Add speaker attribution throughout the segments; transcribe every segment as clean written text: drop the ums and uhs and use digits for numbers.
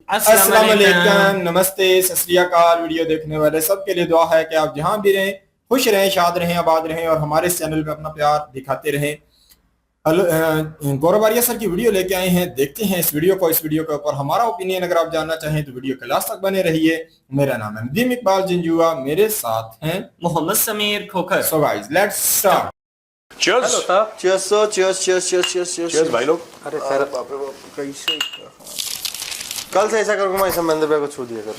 Speaker 1: अस्सलाम वालेकुम, नमस्ते, सत श्री अकाल। वीडियो देखने वाले सबके लिए दुआ है कि आप जहां भी रहें खुश रहें, शाद रहें, आबाद रहें और हमारे इस चैनल पे अपना प्यार दिखाते रहें। गौरव आर्या सर की वीडियो लेके आए हैं, देखते हैं इस वीडियो को। इस वीडियो के ऊपर हमारा ओपिनियन अगर आप जानना चाहें तो वीडियो के लास्ट तक बने रहिए। मेरा नाम है नदीम इकबाल जिंजुआ, मेरे साथ हैं
Speaker 2: Mohammad Sameer Khokhar.
Speaker 1: So guys let's start.
Speaker 3: Cheers.
Speaker 4: Hello sir.
Speaker 5: Cheers sir, cheers cheers cheers cheers cheers
Speaker 3: Cheers भाई लोग।
Speaker 4: अरे सर
Speaker 5: बाप रे बाप, कैसे कल से ऐसा करो मैं समंदर भाई को छू दिया करो।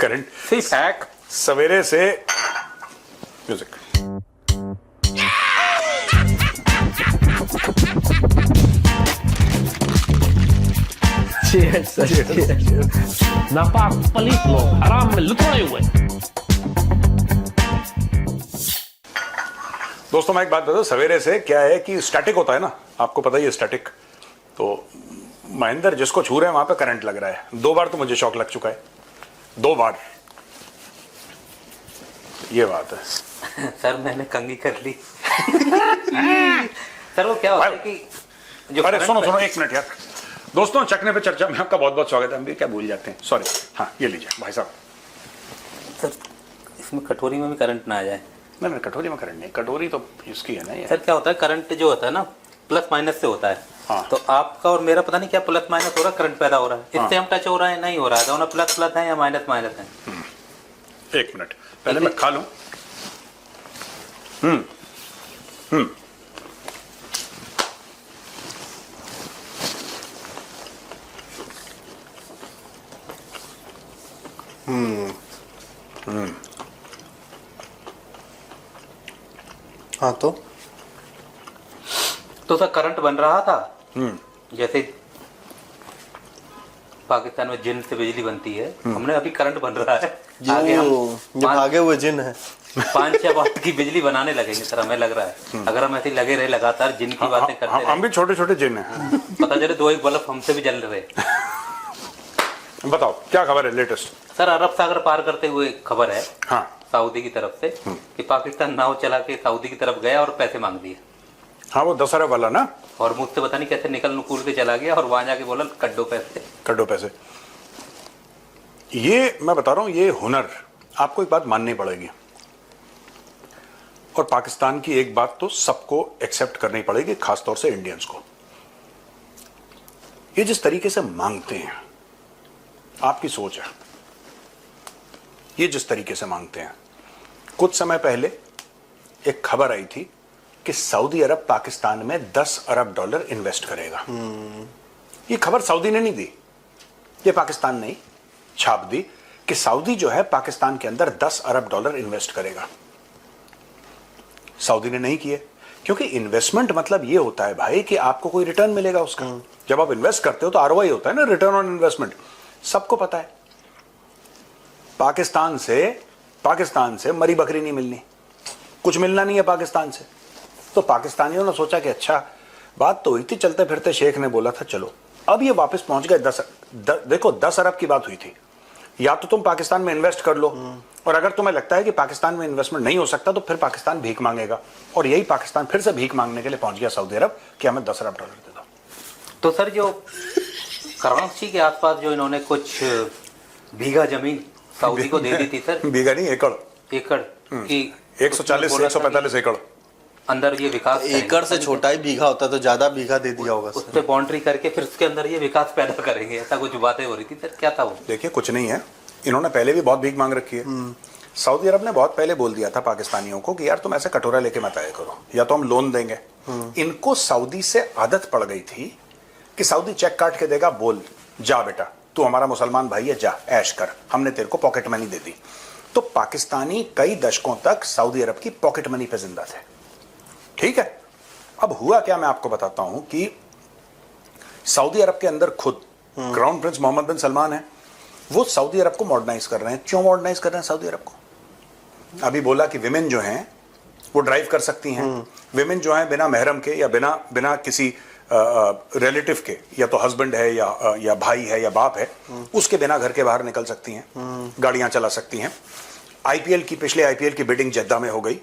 Speaker 3: करंट
Speaker 4: फैक
Speaker 3: सवेरे से म्यूजिक।
Speaker 4: Cheers sir.
Speaker 6: नापाक पलीस लोग हराम में लुथड़े हुए।
Speaker 3: दोस्तों मैं एक बात बताऊं, सवेरे से क्या है कि स्टैटिक होता है ना, आपको पता ही है स्टैटिक। तो महेंद्र जिसको छू रहे हैं वहां पे करंट लग रहा है। 2 बार तो मुझे शॉक लग चुका है, 2 बार। ये बात है।
Speaker 4: सर मैंने कंगी कर ली। सर वो क्या होता है कि जो
Speaker 3: अरे
Speaker 4: करंट
Speaker 3: सुनो सुनो 1 मिनट यार। दोस्तों चखने पे चर्चा में आपका बहुत बहुत स्वागत है। हम भी क्या भूल जाते हैं, सॉरी। हाँ ये लीजिए भाई साहब।
Speaker 4: सर इसमें कटोरी में भी करंट ना आ जाए।
Speaker 3: नहीं कटोरी में करंट नहीं, कटोरी तो इसकी है ना ये।
Speaker 4: सर क्या होता है, करंट जो होता है ना प्लस माइनस से होता है।
Speaker 3: हाँ।
Speaker 4: तो आपका और मेरा पता नहीं क्या प्लस माइनस हो रहा है, करंट पैदा हो रहा है।
Speaker 3: हाँ।
Speaker 4: इससे हम टच हो रहा है, नहीं हो रहा है। दोनों प्लस प्लस है या माइनस माइनस है।
Speaker 3: 1 मिनट पहले मैं खा लूं।
Speaker 5: हाँ
Speaker 4: तो सर करंट बन रहा था जैसे पाकिस्तान में जिन से बिजली बनती है, हमने अभी करंट बन रहा है। आगे हम
Speaker 5: जो भागे हुए जिन है
Speaker 4: 5-6 वाट की बिजली बनाने लगेंगे सर, हमें लग रहा है। अगर हम ऐसे लगे रहे लगातार जिन की बातें करते
Speaker 3: हम भी छोटे छोटे जिन हैं।
Speaker 4: रहे, पता चले 2-1 बल्ब हमसे भी जल रहे।
Speaker 3: बताओ क्या खबर है लेटेस्ट।
Speaker 4: सर अरब सागर पार करते हुए खबर है
Speaker 3: हाँ
Speaker 4: सऊदी की तरफ से कि पाकिस्तान नाव चला के सऊदी की तरफ गया और पैसे मांग दिए।
Speaker 3: हाँ वो 10 अरब वाला ना।
Speaker 4: और मुझसे पता नहीं कैसे निकल नुकूल के चला गया और वहां जाके बोला कड्डो पैसे।
Speaker 3: कड्डो पैसे। ये मैं बता रहा हूं, ये हुनर आपको एक बात माननी पड़ेगी। और पाकिस्तान की एक बात तो सबको एक्सेप्ट करनी पड़ेगी, खासतौर से इंडियंस को। ये जिस तरीके से मांगते हैं, आपकी सोच है, ये जिस तरीके से मांगते हैं। कुछ समय पहले एक खबर आई थी कि सऊदी अरब पाकिस्तान में $10 अरब इन्वेस्ट करेगा। ये खबर सऊदी ने नहीं दी, ये पाकिस्तान ने छाप दी कि सऊदी जो है पाकिस्तान के अंदर $10 अरब इन्वेस्ट करेगा। सऊदी ने नहीं किए, क्योंकि इन्वेस्टमेंट मतलब ये होता है भाई कि आपको कोई रिटर्न मिलेगा उसका। जब आप इन्वेस्ट करते हो तो आरओआई होता है ना, रिटर्न ऑन इन्वेस्टमेंट। सबको पता है पाकिस्तान से मरी बकरी नहीं मिलनी, कुछ मिलना नहीं है पाकिस्तान से। तो पाकिस्तानियों ने सोचा कि अच्छा बात तो हुई थी, चलते फिरते शेख ने बोला था चलो। अब ये वापस पहुंच गए। देखो 10 अरब की बात हुई थी। या तो तुम पाकिस्तान में इन्वेस्ट कर लो, और अगर तुम्हें लगता है कि पाकिस्तान में इन्वेस्टमेंट नहीं हो सकता तो फिर पाकिस्तान भीख मांगेगा। और यही पाकिस्तान फिर से भीख मांगने के लिए पहुंच गया सऊदी अरब कि हमें $10 अरब दे दो।
Speaker 4: तो सर जो कराची के आसपास जो इन्होंने कुछ बीघा जमीन सऊदी को दे दी थी सर,
Speaker 3: बीघा नहीं एकड़
Speaker 4: की
Speaker 3: 140-145 एकड़
Speaker 4: अंदर ये विकास
Speaker 5: एकड़ से छोटा ही बीघा होता तो ज्यादा बीघा दे दिया होगा।
Speaker 4: उससे बाउंड्री करके फिर उसके अंदर ये विकास पैदा करेंगे, ऐसा कुछ बातें हो रही थी सर। क्या था वो?
Speaker 3: देखिए कुछ नहीं है, इन्होंने पहले भी बहुत भीख मांग रखी है। सऊदी अरब ने बहुत पहले बोल दिया था पाकिस्तानियों को कि यार तुम ऐसे कटोरा लेके मत आया करो, या तो हम लोन देंगे। इनको सऊदी से आदत पड़ गई थी कि सऊदी चेक काट के देगा, बोल जा बेटा तू हमारा मुसलमान भाई है, जा ऐश कर, हमने तेरे को पॉकेट मनी दे दी। तो पाकिस्तानी कई दशकों तक सऊदी अरब की पॉकेट मनी पे जिंदा थे। ठीक है, अब हुआ क्या मैं आपको बताता हूं कि सऊदी अरब के अंदर खुद क्राउन प्रिंस मोहम्मद बिन सलमान है, वो सऊदी अरब को मॉडर्नाइज कर रहे हैं। क्यों मॉडर्नाइज कर रहे हैं सऊदी अरब को? अभी बोला कि विमेन जो हैं वो ड्राइव कर सकती हैं। विमेन जो हैं बिना महरम के या बिना किसी रिलेटिव के, या तो हस्बैंड है या भाई है या बाप है, उसके बिना घर के बाहर निकल सकती हैं, गाड़ियां चला सकती हैं। आईपीएल की, पिछले आईपीएल की बिडिंग जद्दा में हो गई।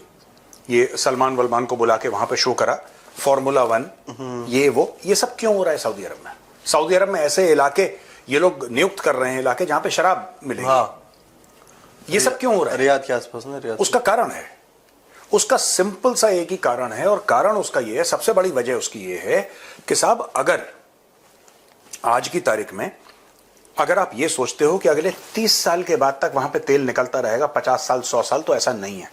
Speaker 3: ये सलमान वलमान को बुला के वहां पे शो करा। फॉर्मूला 1 ये सब क्यों हो रहा है सऊदी अरब में? सऊदी अरब में ऐसे इलाके ये लोग नियुक्त कर रहे हैं इलाके जहां पे शराब मिलेगी।
Speaker 5: हाँ,
Speaker 3: ये सब क्यों हो रहा है?
Speaker 5: रियाद के आसपास ना, रियाद
Speaker 3: उसका कारण है, उसका सिंपल सा एक ही कारण है, और कारण उसका ये है, सबसे बड़ी वजह उसकी ये है कि साहब अगर आज की तारीख में अगर आप ये सोचते हो कि अगले 30 साल के बाद तक वहां पे तेल निकलता रहेगा, 50 साल 100 साल, तो ऐसा नहीं है।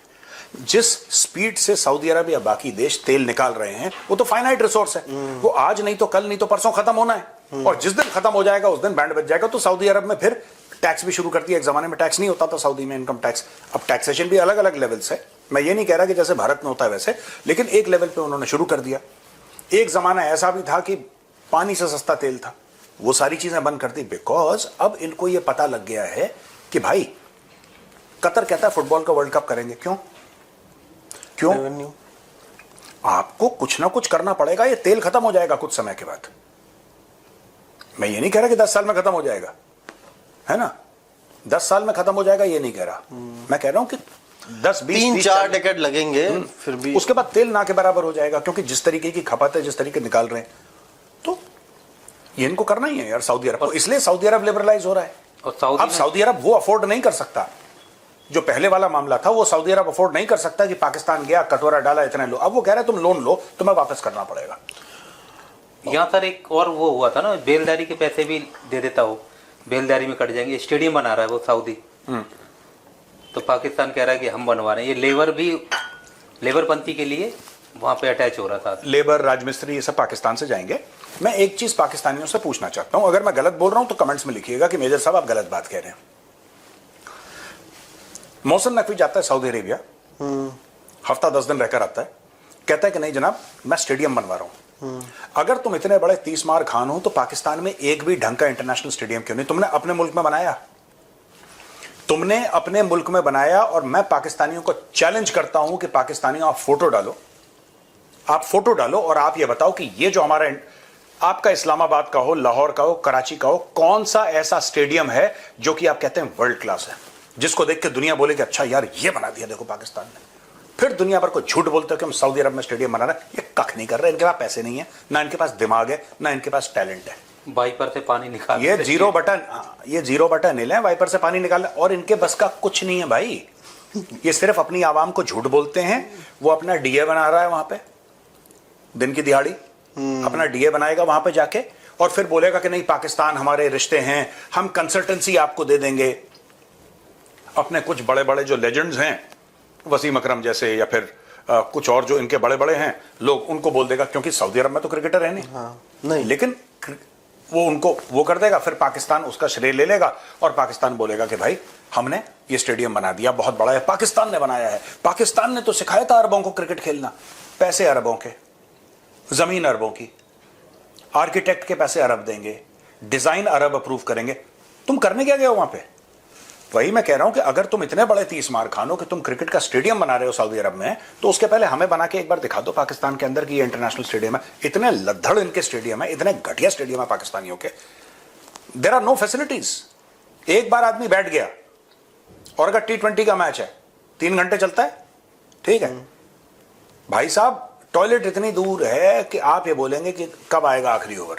Speaker 3: जिस स्पीड से सऊदी अरब या बाकी देश तेल निकाल रहे हैं वो तो फाइनाइट रिसोर्स है, वो आज नहीं तो कल नहीं तो परसों खत्म होना है, और जिस दिन खत्म हो जाएगा उस दिन बैंड बज जाएगा। तो सऊदी अरब में फिर टैक्स भी शुरू कर दिया। एक जमाने में टैक्स नहीं होता था सऊदी में, इनकम टैक्स। अब टैक्सेशन भी अलग अलग लेवल्स है, मैं ये नहीं कह रहा कि जैसे भारत में होता है वैसे, लेकिन एक लेवल पे उन्होंने शुरू कर दिया। एक जमाना ऐसा भी था कि पानी से सस्ता तेल था, वो सारी चीजें बंद कर दी, बिकॉज अब इनको ये पता लग गया है कि भाई कतर कहता है फुटबॉल का वर्ल्ड कप करेंगे। क्यों? आपको कुछ ना कुछ करना पड़ेगा, ये तेल खत्म हो जाएगा कुछ समय के बाद। मैं ये नहीं कह रहा कि 10 साल में खत्म हो जाएगा, है ना, 10 साल में खत्म हो जाएगा ये नहीं कह रहा, मैं कह रहा हूं कि 10-20-30-4
Speaker 5: डेकेड लगेंगे, फिर भी
Speaker 3: उसके बाद तेल ना के बराबर हो जाएगा, क्योंकि जिस तरीके की खपत है, जिस तरीके निकाल रहे हैं, तो ये इनको करना ही है यार सऊदी अरब को। इसलिए सऊदी अरब लिबरलाइज हो रहा है।
Speaker 4: और
Speaker 3: अब सऊदी अरब वो अफोर्ड नहीं कर सकता, जो पहले वाला मामला था वो सऊदी अरब अफोर्ड नहीं कर सकता कि पाकिस्तान गया कटोरा डाला इतने लो। अब वो कह रहे तुम लोन लो, तुम्हें वापस करना पड़ेगा।
Speaker 4: यहाँ सर एक और वो हुआ था ना, बेलदारी के पैसे भी दे देता हो, बेलदारी में कट जाएंगे। स्टेडियम बना रहा है वो सऊदी, तो पाकिस्तान कह रहा है कि हम बनवा रहे हैं। ये लेबर भी, लेबरपंथी के लिए वहां पे अटैच हो रहा था।
Speaker 3: लेबर, राजमिस्त्री, ये सब पाकिस्तान से जाएंगे। मैं एक चीज पाकिस्तानियों से पूछना चाहता हूं, अगर मैं गलत बोल रहा हूं तो कमेंट्स में लिखिएगा कि मेजर साहब आप गलत बात कह रहे हैं। मोहसिन नकवी जाता है सऊदी अरेबिया, हफ्ता 10 दिन रहकर आता है, कहता है कि नहीं जनाब मैं स्टेडियम बनवा रहा हूं। अगर तुम इतने बड़े 30 मार खान हो तो पाकिस्तान में एक भी ढंग का इंटरनेशनल स्टेडियम क्यों नहीं? तुमने अपने मुल्क में बनाया, तुमने अपने मुल्क में बनाया। और मैं पाकिस्तानियों को चैलेंज करता हूं कि पाकिस्तानियों आप फोटो डालो, आप फोटो डालो और आप ये बताओ कि ये जो हमारा, आपका इस्लामाबाद का हो, लाहौर का हो, कराची का हो, कौन सा ऐसा स्टेडियम है जो कि आप कहते हैं वर्ल्ड क्लास है, जिसको देख के दुनिया बोले कि अच्छा यार ये बना दिया देखो पाकिस्तान ने। फिर दुनिया भर को झूठ बोलते हो कि हम सऊदी अरब में स्टेडियम बना रहे हैं। ये कख नहीं कर रहे, इनके पास पैसे नहीं है, ना इनके पास दिमाग है, ना इनके पास टैलेंट है।
Speaker 4: वाइपर से पानी निकाल,
Speaker 3: ये जीरो बटन, ये जीरो बटन हिल है, वाइपर से पानी निकालना, और इनके बस का कुछ नहीं है भाई। ये सिर्फ अपनी आवाम को झूठ बोलते हैं। वो अपना डीए बना रहा है वहां पे, दिन की दिहाड़ी अपना डीए बनाएगा वहां पे जाके, और फिर बोलेगा कि नहीं पाकिस्तान हमारे रिश्ते हैं, हम कंसल्टेंसी आपको दे देंगे। अपने कुछ बड़े बड़े जो लेजेंड्स हैं, वसीम अकरम जैसे, या फिर कुछ और जो इनके बड़े बड़े हैं लोग, उनको बोल देगा, क्योंकि सऊदी अरब में तो क्रिकेटर है नहीं,
Speaker 5: नहीं,
Speaker 3: लेकिन वो उनको वो कर देगा, फिर पाकिस्तान उसका श्रेय ले लेगा और पाकिस्तान बोलेगा कि भाई हमने ये स्टेडियम बना दिया, बहुत बड़ा है, पाकिस्तान ने बनाया है। पाकिस्तान ने तो सिखाया था अरबों को क्रिकेट खेलना, पैसे अरबों के, जमीन अरबों की, आर्किटेक्ट के पैसे अरब देंगे, डिजाइन अरब अप्रूव करेंगे। तुम करने क्या गए हो वहां पे? वही मैं कह रहा हूं कि अगर तुम इतने बड़े 30 मार खान हो कि तुम क्रिकेट का स्टेडियम बना रहे हो सऊदी अरब में, तो उसके पहले हमें बना के एक बार दिखा दो पाकिस्तान के अंदर कि ये इंटरनेशनल स्टेडियम है। इतने लद्दड़ इनके स्टेडियम है, इतने घटिया स्टेडियम है पाकिस्तानियों के, देयर आर नो फैसिलिटीज। एक बार आदमी बैठ गया, और अगर T20 का मैच है 3 घंटे चलता है, ठीक है भाई साहब, टॉयलेट इतनी दूर है कि आप ये बोलेंगे कि कब आएगा आखिरी ओवर।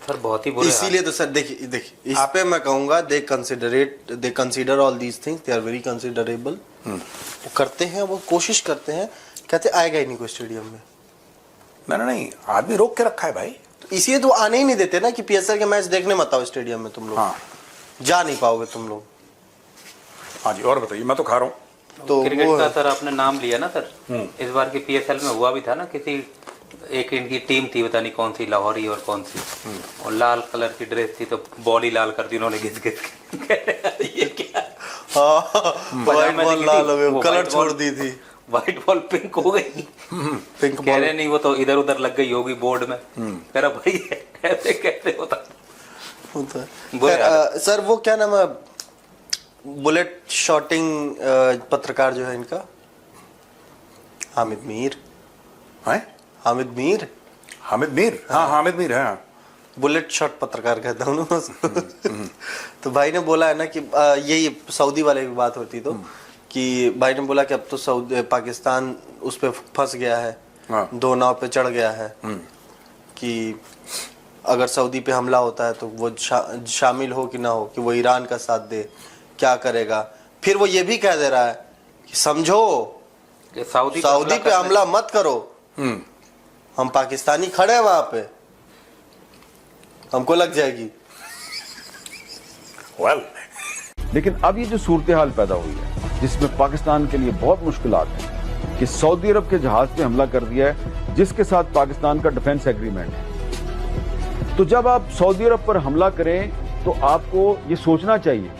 Speaker 4: सर बहुत ही बुरे
Speaker 5: इसीलिए तो सर देखिए इस पे मैं कहूंगा they consider all these things, they are very considerable. वो करते हैं, वो कोशिश करते हैं, कहते आएगा ही नहीं कोई स्टेडियम में।
Speaker 3: नहीं, आदमी रोक के रखा है भाई।
Speaker 5: तो इसीलिए तो आने ही नहीं देते ना कि PSL के मैच देखने मत आओ स्टेडियम में, तुम लोग
Speaker 3: हाँ,
Speaker 5: जा नहीं पाओगे तुम लोग।
Speaker 3: हाँ जी, और बताइए, मैं तो खा रहा हूँ।
Speaker 5: तो
Speaker 4: क्रिकेट का सर आपने नाम लिया ना सर, इस बार की PSL में हुआ भी था ना, किसी एक इनकी टीम थी, पता नहीं कौन सी, लाहौरी और कौन सी, और लाल कलर की ड्रेस थी, तो बॉडी लाल कर दी उन्होंने घिस घिस के। ये क्या,
Speaker 5: व्हाइट बॉल लाल हो गई, कलर छोड़ दी थी,
Speaker 4: व्हाइट बॉल पिंक हो गई।
Speaker 5: पिंक
Speaker 4: कह रहे नहीं वो तो इधर उधर लग गई होगी बोर्ड में। कह रहा भाई ऐसे कैसे होता
Speaker 5: है। सर वो क्या नाम है, बुलेट शॉटिंग पत्रकार जो है इनका, हामिद मीर
Speaker 3: है,
Speaker 5: हामिद मीर,
Speaker 3: हाँ हामिद मीर है,
Speaker 5: बुलेट शॉट पत्रकार कहता हूँ ना उसको। तो भाई ने बोला है ना कि यही सऊदी वाले की बात होती, तो कि भाई ने बोला कि अब तो पाकिस्तान उस पे फंस गया है,
Speaker 3: हाँ।
Speaker 5: 2 नाव पे चढ़ गया है, कि अगर सऊदी पे हमला होता है तो वो शामिल हो कि ना हो, कि वो ईरान का साथ दे, क्या करेगा। फिर वो ये भी कह दे रहा है कि समझो
Speaker 4: कि सऊदी
Speaker 5: पे हमला मत करो, हम पाकिस्तानी खड़े हैं वहां पे, हमको लग जाएगी।
Speaker 3: वेल
Speaker 2: लेकिन अब ये जो सूरत हाल पैदा हुई है जिसमें पाकिस्तान के लिए बहुत मुश्किलात हैं कि सऊदी अरब के जहाज पे हमला कर दिया है जिसके साथ पाकिस्तान का डिफेंस एग्रीमेंट है। तो जब आप सऊदी अरब पर हमला करें तो आपको ये सोचना चाहिए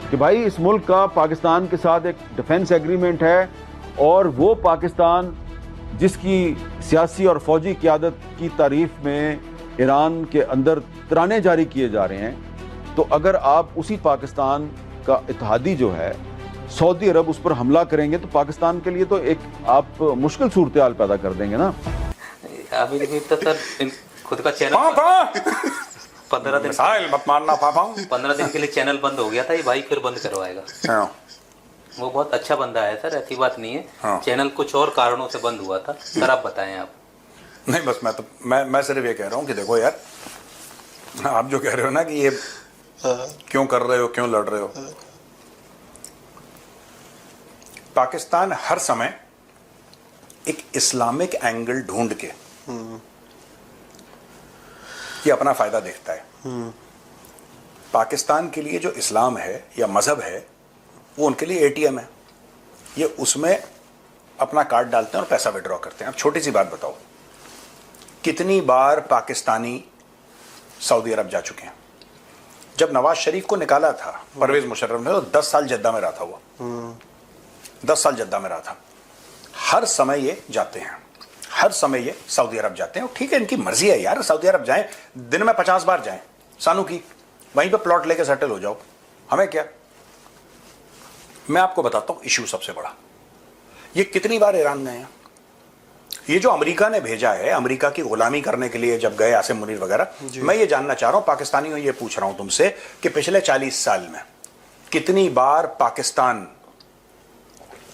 Speaker 2: कि भाई इस मुल्क का पाकिस्तान के साथ एक डिफेंस एग्रीमेंट है और वो पाकिस्तान जिसकी सियासी और फौजी क़यादत की तारीफ में ईरान के अंदर तराने जारी किए जा रहे हैं, तो अगर आप उसी पाकिस्तान का इत्तेहादी जो है सऊदी अरब उस पर हमला करेंगे तो पाकिस्तान के लिए तो एक आप मुश्किल सूरत हाल पैदा कर देंगे ना।
Speaker 4: अभी भी तो सर खुद का चैनल
Speaker 3: पापा
Speaker 4: 15 दिन
Speaker 3: मिसाइल मत मारना पापा।
Speaker 4: 15 दिन के लिए चैनल बंद हो गया था, ये भाई फिर बंद करवाएगा।
Speaker 3: हाँ।
Speaker 4: वो बहुत अच्छा बंदा है सर, ऐसी बात नहीं है।
Speaker 3: हाँ।
Speaker 4: चैनल कुछ और कारणों से बंद हुआ था सर, आप बताएं आप।
Speaker 3: नहीं बस मैं सिर्फ ये कह रहा हूँ कि देखो यार, आप जो कह रहे हो ना कि ये क्यों कर रहे हो, क्यों लड़ रहे हो, पाकिस्तान हर समय एक इस्लामिक एंगल ढूंढ के ये अपना फायदा देखता है। पाकिस्तान के लिए जो इस्लाम है या मजहब है वो उनके लिए एटीएम है, ये उसमें अपना कार्ड डालते हैं और पैसा विड्रॉ करते हैं। अब छोटी सी बात बताओ, कितनी बार पाकिस्तानी सऊदी अरब जा चुके हैं? जब नवाज शरीफ को निकाला था परवेज मुशर्रफ ने तो 10 साल जद्दा में रहा था वो, 10 साल जद्दा में रहा था। हर समय ये जाते हैं, हर समय ये सऊदी अरब जाते हैं। ठीक है, इनकी मर्जी है यार, सऊदी अरब जाएं, दिन में 50 बार जाएं, सानू की वहीं पे प्लॉट लेके सेटल हो जाओ, हमें क्या। मैं आपको बताता हूं इशू सबसे बड़ा, ये कितनी बार ईरान गए हैं। ये जो अमेरिका ने भेजा है, अमेरिका की गुलामी करने के लिए जब गए आसिम मुनीर वगैरह, मैं ये जानना चाह रहा हूं, पाकिस्तानियों ये पूछ रहा हूं तुमसे कि पिछले 40 साल में कितनी बार पाकिस्तान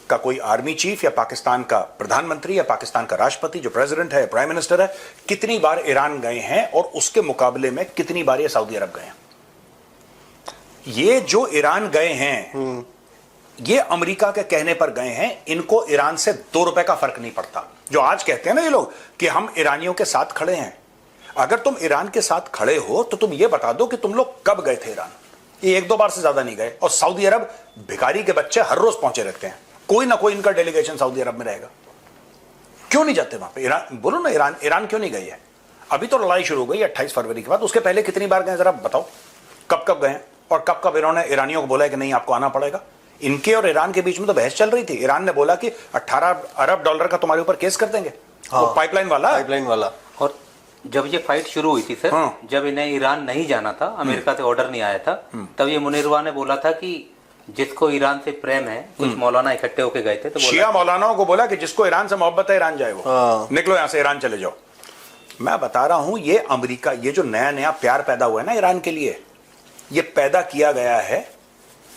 Speaker 3: का कोई आर्मी चीफ या पाकिस्तान का प्रधानमंत्री या पाकिस्तान का राष्ट्रपति जो प्रेसिडेंट है, प्राइम मिनिस्टर है, कितनी बार ईरान गए हैं और उसके मुकाबले में कितनी बार ये सऊदी अरब गए हैं। ये जो ईरान गए हैं ये अमेरिका के कहने पर गए हैं, इनको ईरान से 2 रुपए का फर्क नहीं पड़ता। जो आज कहते हैं ना ये लोग कि हम ईरानियों के साथ खड़े हैं, अगर तुम ईरान के साथ खड़े हो तो तुम ये बता दो कि तुम लोग कब गए थे ईरान। ये 1-2 बार से ज्यादा नहीं गए। और सऊदी अरब भिखारी के बच्चे हर रोज पहुंचे रहते हैं, कोई ना कोई इनका डेलीगेशन सऊदी अरब में रहेगा। क्यों नहीं जाते वहां पे? ईरान बोलो ना, ईरान क्यों नहीं गई है? अभी तो लड़ाई शुरू हो गई 28 फरवरी के बाद, उसके पहले कितनी बार गए जरा बताओ, कब कब गए और कब कब इन्होंने ईरानियों को बोला कि नहीं आपको आना पड़ेगा। इनके और ईरान के बीच में तो बहस चल रही थी। ईरान ने बोला कि 18 अरब डॉलर का तुम्हारे ऊपर केस कर देंगे। हाँ, पाइपलाइन वाला।
Speaker 4: और जब ये फाइट शुरू हुई थी सर,
Speaker 3: हाँ।
Speaker 4: जब इन्हें ईरान नहीं जाना था, अमेरिका से ऑर्डर नहीं आया था, तब ये मुनीरवा ने बोला था कि जिसको ईरान से प्रेम है, कुछ मौलाना इकट्ठे होके गए थे, तो
Speaker 3: शिया मौलानाओं को बोला कि जिसको ईरान से मोहब्बत है ईरान जाए, वो निकलो यहां से, ईरान चले जाओ। मैं बता रहा हूं ये अमेरिका, ये जो नया नया प्यार पैदा हुआ है ना ईरान के लिए, ये पैदा किया गया है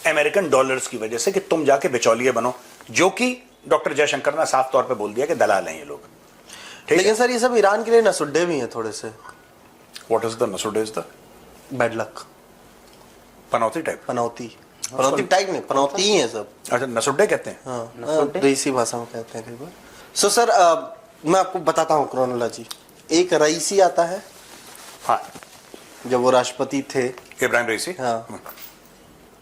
Speaker 3: अमेरिकन डॉलर्स की वजह से कि तुम जाके बिचौलिए बनो, जो कि डॉक्टर जयशंकर ने साफ तौर पे बोल दिया कि दलाल हैं ये लोग।
Speaker 5: लेकिन सर ये सब ईरान के लिए नसुड्डे भी हैं थोड़े से।
Speaker 3: व्हाट इज द नसुड्डे? इज द
Speaker 5: बैड लक,
Speaker 3: पनौती टाइप।
Speaker 5: पनौती टाइप नहीं, पनौती ही है सब।
Speaker 3: अच्छा, नसुड्डे कहते हैं।
Speaker 5: हाँ, रईसी भाषा में कहते हैं कई बार। सो सर मैं आपको बताता हूँ क्रोनोलॉजी। एक रईसी आता है,
Speaker 3: हाँ,
Speaker 5: जब वो राष्ट्रपति थे,
Speaker 3: इब्राहिम रईसी।
Speaker 5: हाँ,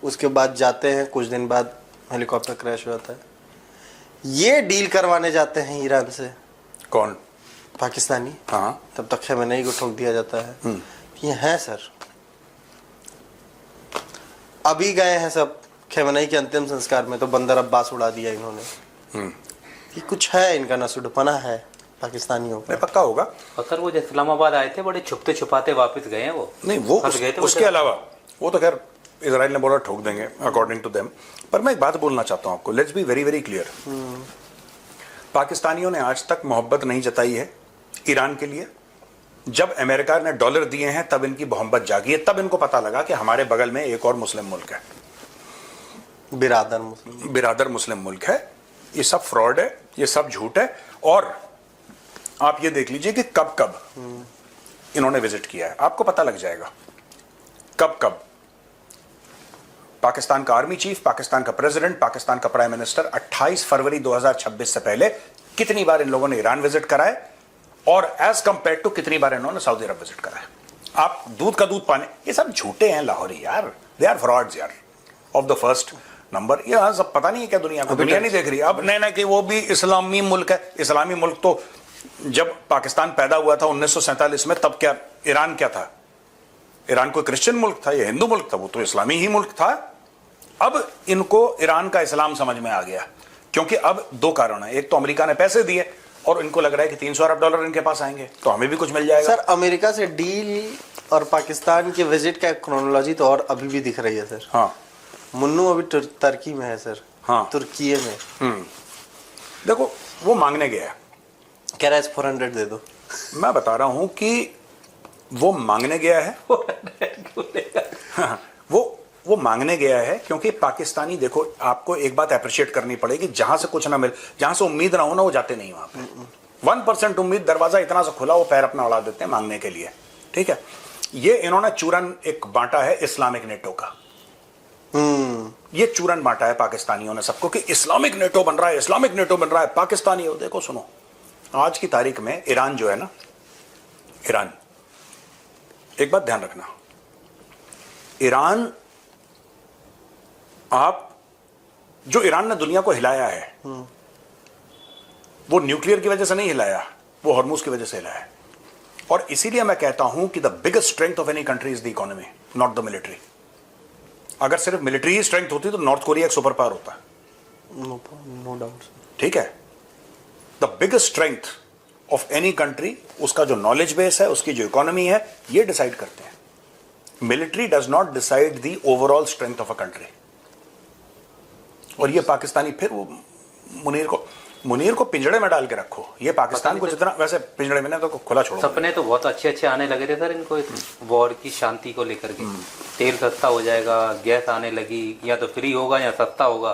Speaker 5: उसके बाद जाते हैं, कुछ दिन बाद हेलीकॉप्टर क्रैश हो जाता है। ये डील करवाने जाते हैं ईरान से।
Speaker 3: कौन?
Speaker 5: पाकिस्तानी।
Speaker 3: हाँ,
Speaker 5: तब तक खमेनेई को ठोक दिया जाता है। ये हैं सर, अभी गए हैं सब खमेनेई के अंतिम संस्कार में, तो बंदर अब्बास उड़ा दिया इन्होंने। ये कुछ है, इनका नसुडपना है पाकिस्तानियों का।
Speaker 3: पक्का होगा।
Speaker 4: और सर वो जो इस्लामाबाद आए थे, बड़े छुपते छुपाते वापस गए हैं वो।
Speaker 3: नहीं वो
Speaker 4: फंस गए थे
Speaker 3: उसके अलावा वो तो खैर इजराइल ने बोला ठोक देंगे अकॉर्डिंग टू देम। पर मैं एक बात बोलना चाहता हूं आपको, let's be very very clear. पाकिस्तानियों ने आज तक मोहब्बत नहीं जताई है ईरान के लिए। जब अमेरिका ने डॉलर दिए हैं तब इनकी मोहब्बत जागी है, तब इनको पता लगा कि हमारे बगल में एक और मुस्लिम मुल्क है, बिरादर मुस्लिम मुल्क है। ये सब फ्रॉड है, ये सब झूठ है। और आप ये देख लीजिए कि कब कब इन्होंने विजिट किया है, आपको पता लग जाएगा कब कब। पाकिस्तान का आर्मी चीफ, पाकिस्तान का प्रेसिडेंट, पाकिस्तान का प्राइम मिनिस्टर 28 फरवरी 2026 से पहले कितनी बार इन लोगों ने ईरान विजिट करा है, और एज कंपेयर टू कितनी बार इन्होंने सऊदी अरब विजिट करा है। आप दूध का दूध पाने, ये सब झूठे हैं लाहौरी यार, दे आर फ्रॉड्स यार ऑफ द फर्स्ट नंबर। ये सब पता नहीं है क्या दुनिया को, दुनिया नहीं देख रही अब। नहीं कि वो भी इस्लामी मुल्क है। इस्लामी मुल्क तो जब पाकिस्तान पैदा हुआ था 1947 में, तब क्या ईरान क्या था? ईरान कोई क्रिश्चियन मुल्क था या हिंदू मुल्क था? वो तो इस्लामी ही मुल्क था। अब इनको ईरान का इस्लाम समझ में आ गया, क्योंकि अब दो कारण है। एक तो अमेरिका ने पैसे दिए और इनको लग रहा है कि 300 अरब डॉलर इनके पास आएंगे तो हमें भी कुछ मिल जाएगा।
Speaker 5: सर अमेरिका से डील और पाकिस्तान के विजिट का क्रोनोलॉजी तो और अभी भी दिख रही है सर।
Speaker 3: हाँ,
Speaker 5: मुन्नू अभी तुर्की में है सर।
Speaker 3: हाँ,
Speaker 5: तुर्की में।
Speaker 3: देखो वो मांगने गया है,
Speaker 5: कह रहा है 400 दे दो।
Speaker 3: मैं बता रहा हूं कि वो मांगने गया है। वो मांगने गया है क्योंकि पाकिस्तानी, देखो आपको एक बात अप्रिशिएट करनी पड़ेगी, जहां से कुछ ना मिले, जहां से उम्मीद ना हो ना, वो जाते नहीं वहां पे। 1% उम्मीद, दरवाजा इतना सा खुला, वो पैर अपना उड़ा देते हैं मांगने के लिए। ठीक है, ये इन्होंने चूरन एक बांटा है इस्लामिक नेटो का। ये चूरन बांटा है पाकिस्तानियों ने सबको कि इस्लामिक नेटो बन रहा है, इस्लामिक नेटो बन रहा है। पाकिस्तानी हो, देखो सुनो, आज की तारीख में ईरान जो है ना, ईरान, एक बात ध्यान रखना, ईरान, आप जो ईरान ने दुनिया को हिलाया है वो न्यूक्लियर की वजह से नहीं हिलाया, वो हॉर्मुज की वजह से हिलाया है। और इसीलिए मैं कहता हूं कि the biggest strength of any country is the economy, not the military. अगर सिर्फ मिलिट्री ही स्ट्रेंथ होती तो नॉर्थ कोरिया एक सुपर पावर होता।
Speaker 5: No doubt.
Speaker 3: ठीक है, the biggest strength of any country, उसका जो नॉलेज बेस है, उसकी जो इकोनॉमी है, ये डिसाइड करते हैं। Military does not decide the overall strength of a country. और ये पाकिस्तानी, फिर वो मुनीर को पिंजड़े में डाल के रखो, ये पाकिस्तान को जितना, वैसे पिंजड़े में ना तो खुला छोड़ो।
Speaker 4: सपने तो बहुत अच्छे अच्छे आने लगे थे सर इनको, वॉर की शांति को लेकर के। तेल सस्ता हो जाएगा, गैस आने लगी, या तो फ्री होगा या सस्ता होगा।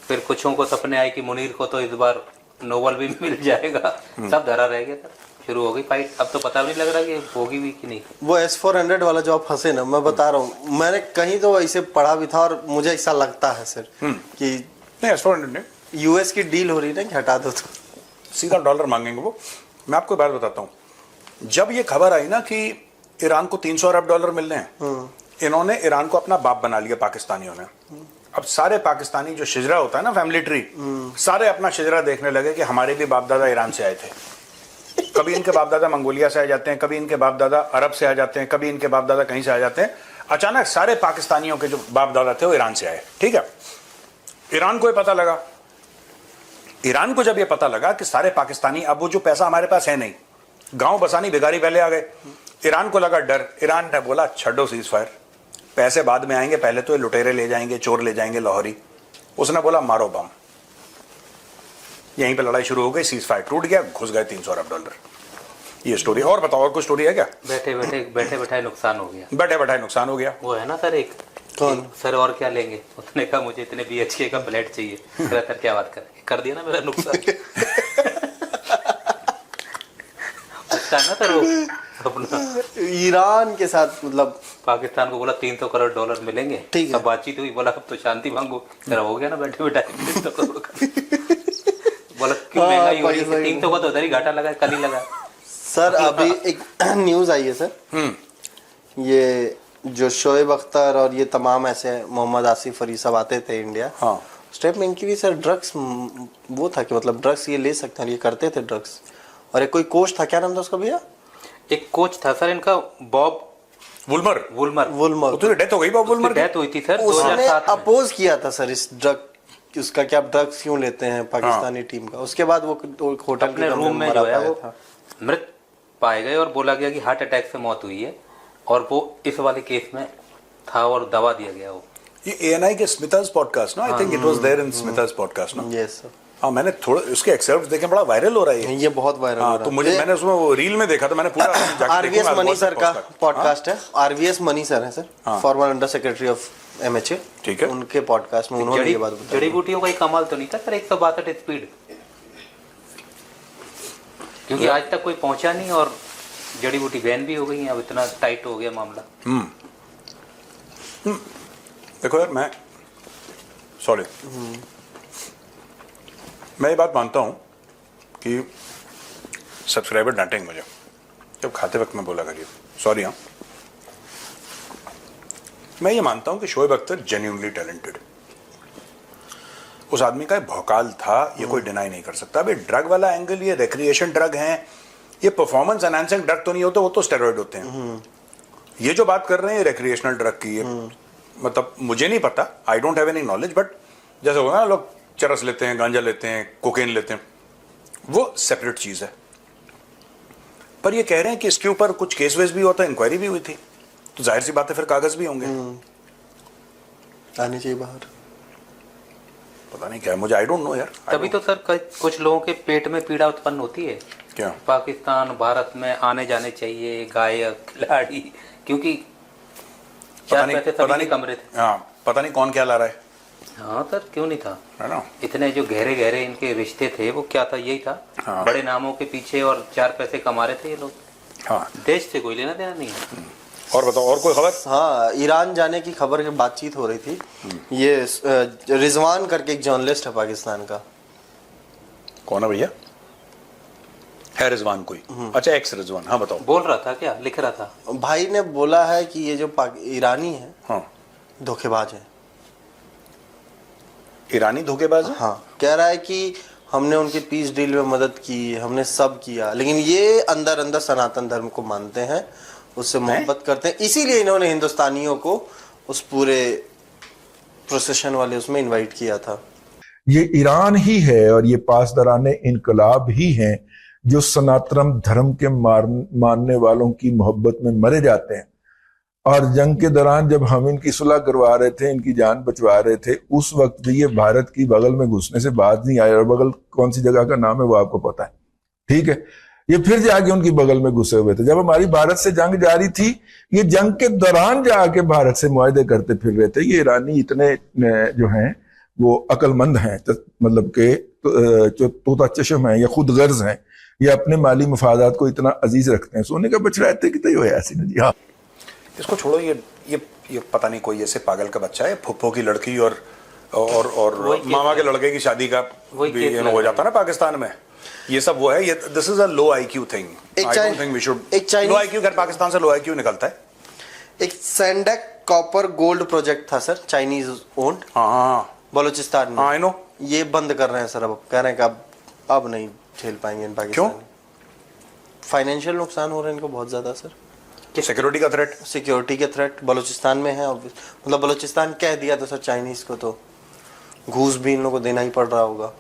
Speaker 4: फिर कुछों को सपने आए कि मुनीर को तो इस बार नोबल भी मिल जाएगा। सब धरा रह गया सर, शुरू हो गई फाइट। अब तो पता भी नहीं लग रहा कि होगी भी कि नहीं।
Speaker 5: वो S-400 वाला जो आप फंसे ना, मैं बता रहा हूँ, मैंने कहीं तो ऐसे पढ़ा भी था और मुझे ऐसा लगता है सर कि
Speaker 3: नहीं, S-400 नहीं,
Speaker 5: यूएस की डील हो रही ना कि हटा दो तो
Speaker 3: सीधा डॉलर मांगेंगे वो। मैं आपको बात बताता हूँ, जब ये खबर आई ना कि ईरान को 300 अरब डॉलर मिल रहे हैं, इन्होंने ईरान को अपना बाप बना लिया पाकिस्तानियों ने। अब सारे पाकिस्तानी, जो शिजरा होता है ना, फैमिली ट्री, सारे अपना शिजरा देखने लगे कि हमारे भी बाप दादा ईरान से आए थे। कभी इनके बाप दादा मंगोलिया से आ जाते हैं, कभी इनके बाप दादा अरब से आ जाते हैं, कभी इनके बाप दादा कहीं से आ जाते हैं। अचानक सारे पाकिस्तानियों के जो बाप दादा थे वो ईरान से आए। ठीक है, ईरान को ये पता लगा, ईरान को जब ये पता लगा कि सारे पाकिस्तानी, अब वो जो पैसा हमारे पास है नहीं, गांव बसानी भिखारी पहले आ गए, ईरान को लगा डर। ईरान ने बोला छड्डो सीज फायर, पैसे बाद में आएंगे, पहले तो ये लुटेरे ले जाएंगे, चोर ले जाएंगे लाहौरी। उसने बोला मारो बम। यहीं पे लड़ाई शुरू हो गई, सीज फायर टूट गया, घुस गए 300 अरब डॉलर। ये स्टोरी। और बताओ, और कुछ स्टोरी है क्या?
Speaker 4: बैठे बैठे नुकसान हो गया।
Speaker 3: बैठे बैठे नुकसान हो गया।
Speaker 4: वो है ना सर एक,
Speaker 5: कौन?
Speaker 4: सर और क्या लेंगे? उसने कहा मुझे इतने BHK का फ्लैट चाहिए। सर क्या बात कर दिया ना मेरा नुकसान। अच्छा है ना सर वो अपना
Speaker 5: ईरान के साथ, मतलब
Speaker 4: पाकिस्तान को बोला 300 करोड़ डॉलर मिलेंगे।
Speaker 5: ठीक है।
Speaker 4: सब बातचीत हुई, बोला अब तो शांति मांगो। तेरा हो गया ना बैठे बैठे 300 करोड़ का। बोला क्यों महंगाई हो रही है? 300 का तो उधर ही घाटा लगा, कल ही लगा।
Speaker 5: सर अभी एक न्यूज आई है सर, ये जो शोएब अख्तर और ये तमाम ऐसे मोहम्मद आसिफ और ये सब आते थे इंडिया,
Speaker 3: हाँ,
Speaker 5: उस टाइप में इनकी भी सर ड्रग्स वो था कि मतलब ड्रग्स ये ले सकते हैं, ये करते थे ड्रग्स। और एक कोई कोच था, क्या नाम था उसका भैया?
Speaker 4: एक कोच था सर इनका, बॉब
Speaker 5: वुलमर।
Speaker 3: तो डेथ हो गई बॉब वुलमर की।
Speaker 4: डेथ हुई थी सर
Speaker 5: उसने
Speaker 4: 2007 में।
Speaker 5: अपोज किया था सर इस ड्रग, उसका क्या ड्रग्स क्यों लेते हैं पाकिस्तानी टीम का। उसके बाद वो होटल
Speaker 4: अपने रूम में जो है वो मृत पाए गए और बोला गया कि हार्ट अटैक से मौत हुई है, और वो इस वाले केस में था और दवा दिया गया वो।
Speaker 3: ये ANI के स्मिथर्स पॉडकास्ट ना, I think it was there in Smithers podcast ना।
Speaker 5: Yes sir.
Speaker 3: हाँ, मैंने थोड़े उसके एक्सेप्ट देखे, बड़ा वायरल हो रहा है
Speaker 5: ये बहुत वायरल हो रहा है।
Speaker 3: तो मुझे, मैंने उसमें वो रील में देखा, तो मैंने पूरा
Speaker 5: RVS मनी सर का पॉडकास्ट है। RVS मनी सर है sir, farmer under secretary of MHA।
Speaker 3: ठीक है,
Speaker 5: उनके पॉडकास्ट में उन्होंने ये बात बताई।
Speaker 4: जड़ी बूटियों का ही कमाल तो नहीं था सर 162 स्पीड, क्योंकि आज तक कोई पहुंचा नहीं और जड़ी बूटी बैन भी हो गई है, अब इतना टाइट हो गया मामला।
Speaker 3: देखो यार, मैं सॉरी, मैं ये बात मानता हूं कि सब्सक्राइबर डांटेंगे मुझे जब खाते वक्त मैं बोला करिए सॉरी। हाँ, मैं ये मानता हूं कि शोएब अख्तर जेन्युइनली टैलेंटेड, उस आदमी का भौकाल था, ये कोई डिनाई नहीं कर सकता। अभी ड्रग वाला एंगल, ये रिक्रिएशन ड्रग हैं, ये परफॉर्मेंस एनहांसिंग ड्रग तो नहीं होते, वो तो स्टेरॉइड होते हैं। ये जो बात कर रहे हैं रिक्रिएशनल ड्रग की, मतलब मुझे नहीं पता, I don't have any knowledge, but जैसे होगा ना लोग चरस लेते हैं, गांजा लेते हैं, कोकेन लेते हैं, वो सेपरेट चीज है। पर ये कह रहे हैं कि इसके ऊपर कुछ केस वेस भी होता है, इंक्वायरी भी हुई थी, तो जाहिर सी बात है फिर कागज भी होंगे,
Speaker 5: आने चाहिए बाहर।
Speaker 3: पता नहीं क्या है, मुझे आई डोंट नो यार।
Speaker 4: तभी तो सर कुछ लोगों के पेट में पीड़ा उत्पन्न होती है।
Speaker 3: क्या
Speaker 4: पाकिस्तान भारत में आने जाने चाहिए गायक खिलाड़ी, क्योंकि चार पैसे सभी के कमरे थे।
Speaker 3: हाँ, पता नहीं कौन क्या ला रहा है।
Speaker 4: हाँ सर, क्यों नहीं था,
Speaker 3: है ना?
Speaker 4: इतने जो गहरे गहरे इनके रिश्ते थे, वो क्या था, यही था।
Speaker 3: हाँ।
Speaker 4: बड़े नामों के पीछे और चार पैसे कमा रहे थे ये लोग।
Speaker 3: हाँ,
Speaker 4: देश से कोई लेना देना नहीं है।
Speaker 3: और बताओ, और कोई खबर?
Speaker 5: हाँ, ईरान जाने की खबर की बातचीत हो रही थी। ये रिजवान करके एक जर्नलिस्ट है पाकिस्तान का।
Speaker 3: कौन है भैया? है रिजवान कोई? अच्छा, एक्स रिजवान। हाँ बताओ।
Speaker 4: बोल रहा था, क्या लिख रहा था?
Speaker 5: भाई ने बोला है कि ये जो ईरानी है,
Speaker 3: हाँ,
Speaker 5: धोखेबाज है।
Speaker 3: ईरानी धोखेबाज है?
Speaker 5: हाँ, कह रहा है कि हमने उनकी पीस डील में मदद की, हमने सब किया, लेकिन ये अंदर अंदर सनातन धर्म को मानते हैं, उससे मोहब्बत करते हैं, इसीलिए इन्होंने हिंदुस्तानियों को उस पूरे प्रोसेशन वाले उसमें इनवाइट किया था।
Speaker 7: ये ईरान ही है और ये पासदाराने इनकलाब ही हैं जो सनातन धर्म के मानने वालों की मोहब्बत में मरे जाते हैं। और जंग के दौरान जब हम इनकी सुलह करवा रहे थे, इनकी जान बचवा रहे थे, उस वक्त भी ये भारत की बगल में घुसने से बात नहीं आए। और बगल कौन सी जगह का नाम है वो आपको पता है, ठीक है? ये फिर जाके उनकी बगल में घुसे हुए थे। जब हमारी भारत से जंग जारी थी, ये जंग के दौरान जाके भारत से मुआहदे करते फिर रहे थे। ये ईरानी इतने जो हैं वो अक्लमंद हैं, मतलब के जो तोता चश्म है या खुद गर्ज हैं, ये अपने माली मफादात को इतना अजीज रखते हैं। सोने का बछड़ा थे कि तो ऐसी ना जी। हाँ,
Speaker 3: इसको छोड़ो, ये पता नहीं कोई ऐसे पागल का बच्चा है, फुप्पो की लड़की और मामा के लड़के की शादी का भी हो जाता है ना पाकिस्तान में। ये सब वो है, ये this is a low IQ thing. I don't think we should. Low IQ, खैर पाकिस्तान से लो आईक्यू निकलता है।
Speaker 5: एक सैंडक कॉपर गोल्ड प्रोजेक्ट था सर, चाइनीज ओन्ड।
Speaker 3: हाँ,
Speaker 5: बलूचिस्तान में।
Speaker 3: I know.
Speaker 5: ये बंद कर रहे हैं सर, अब कह रहे हैं कि अब नहीं झेल पाएंगे इन पाकिस्तान।
Speaker 3: क्यों?
Speaker 5: फाइनेंशियल नुकसान हो रहा है इनको बहुत ज्यादा सर।
Speaker 3: सिक्योरिटी का थ्रेट?
Speaker 5: सिक्योरिटी के थ्रेट बलूचिस्तान में है, मतलब बलूचिस्तान कह दिया तो सर चाइनीज को तो घूस भी इन लोगों को देना ही पड़ रहा होगा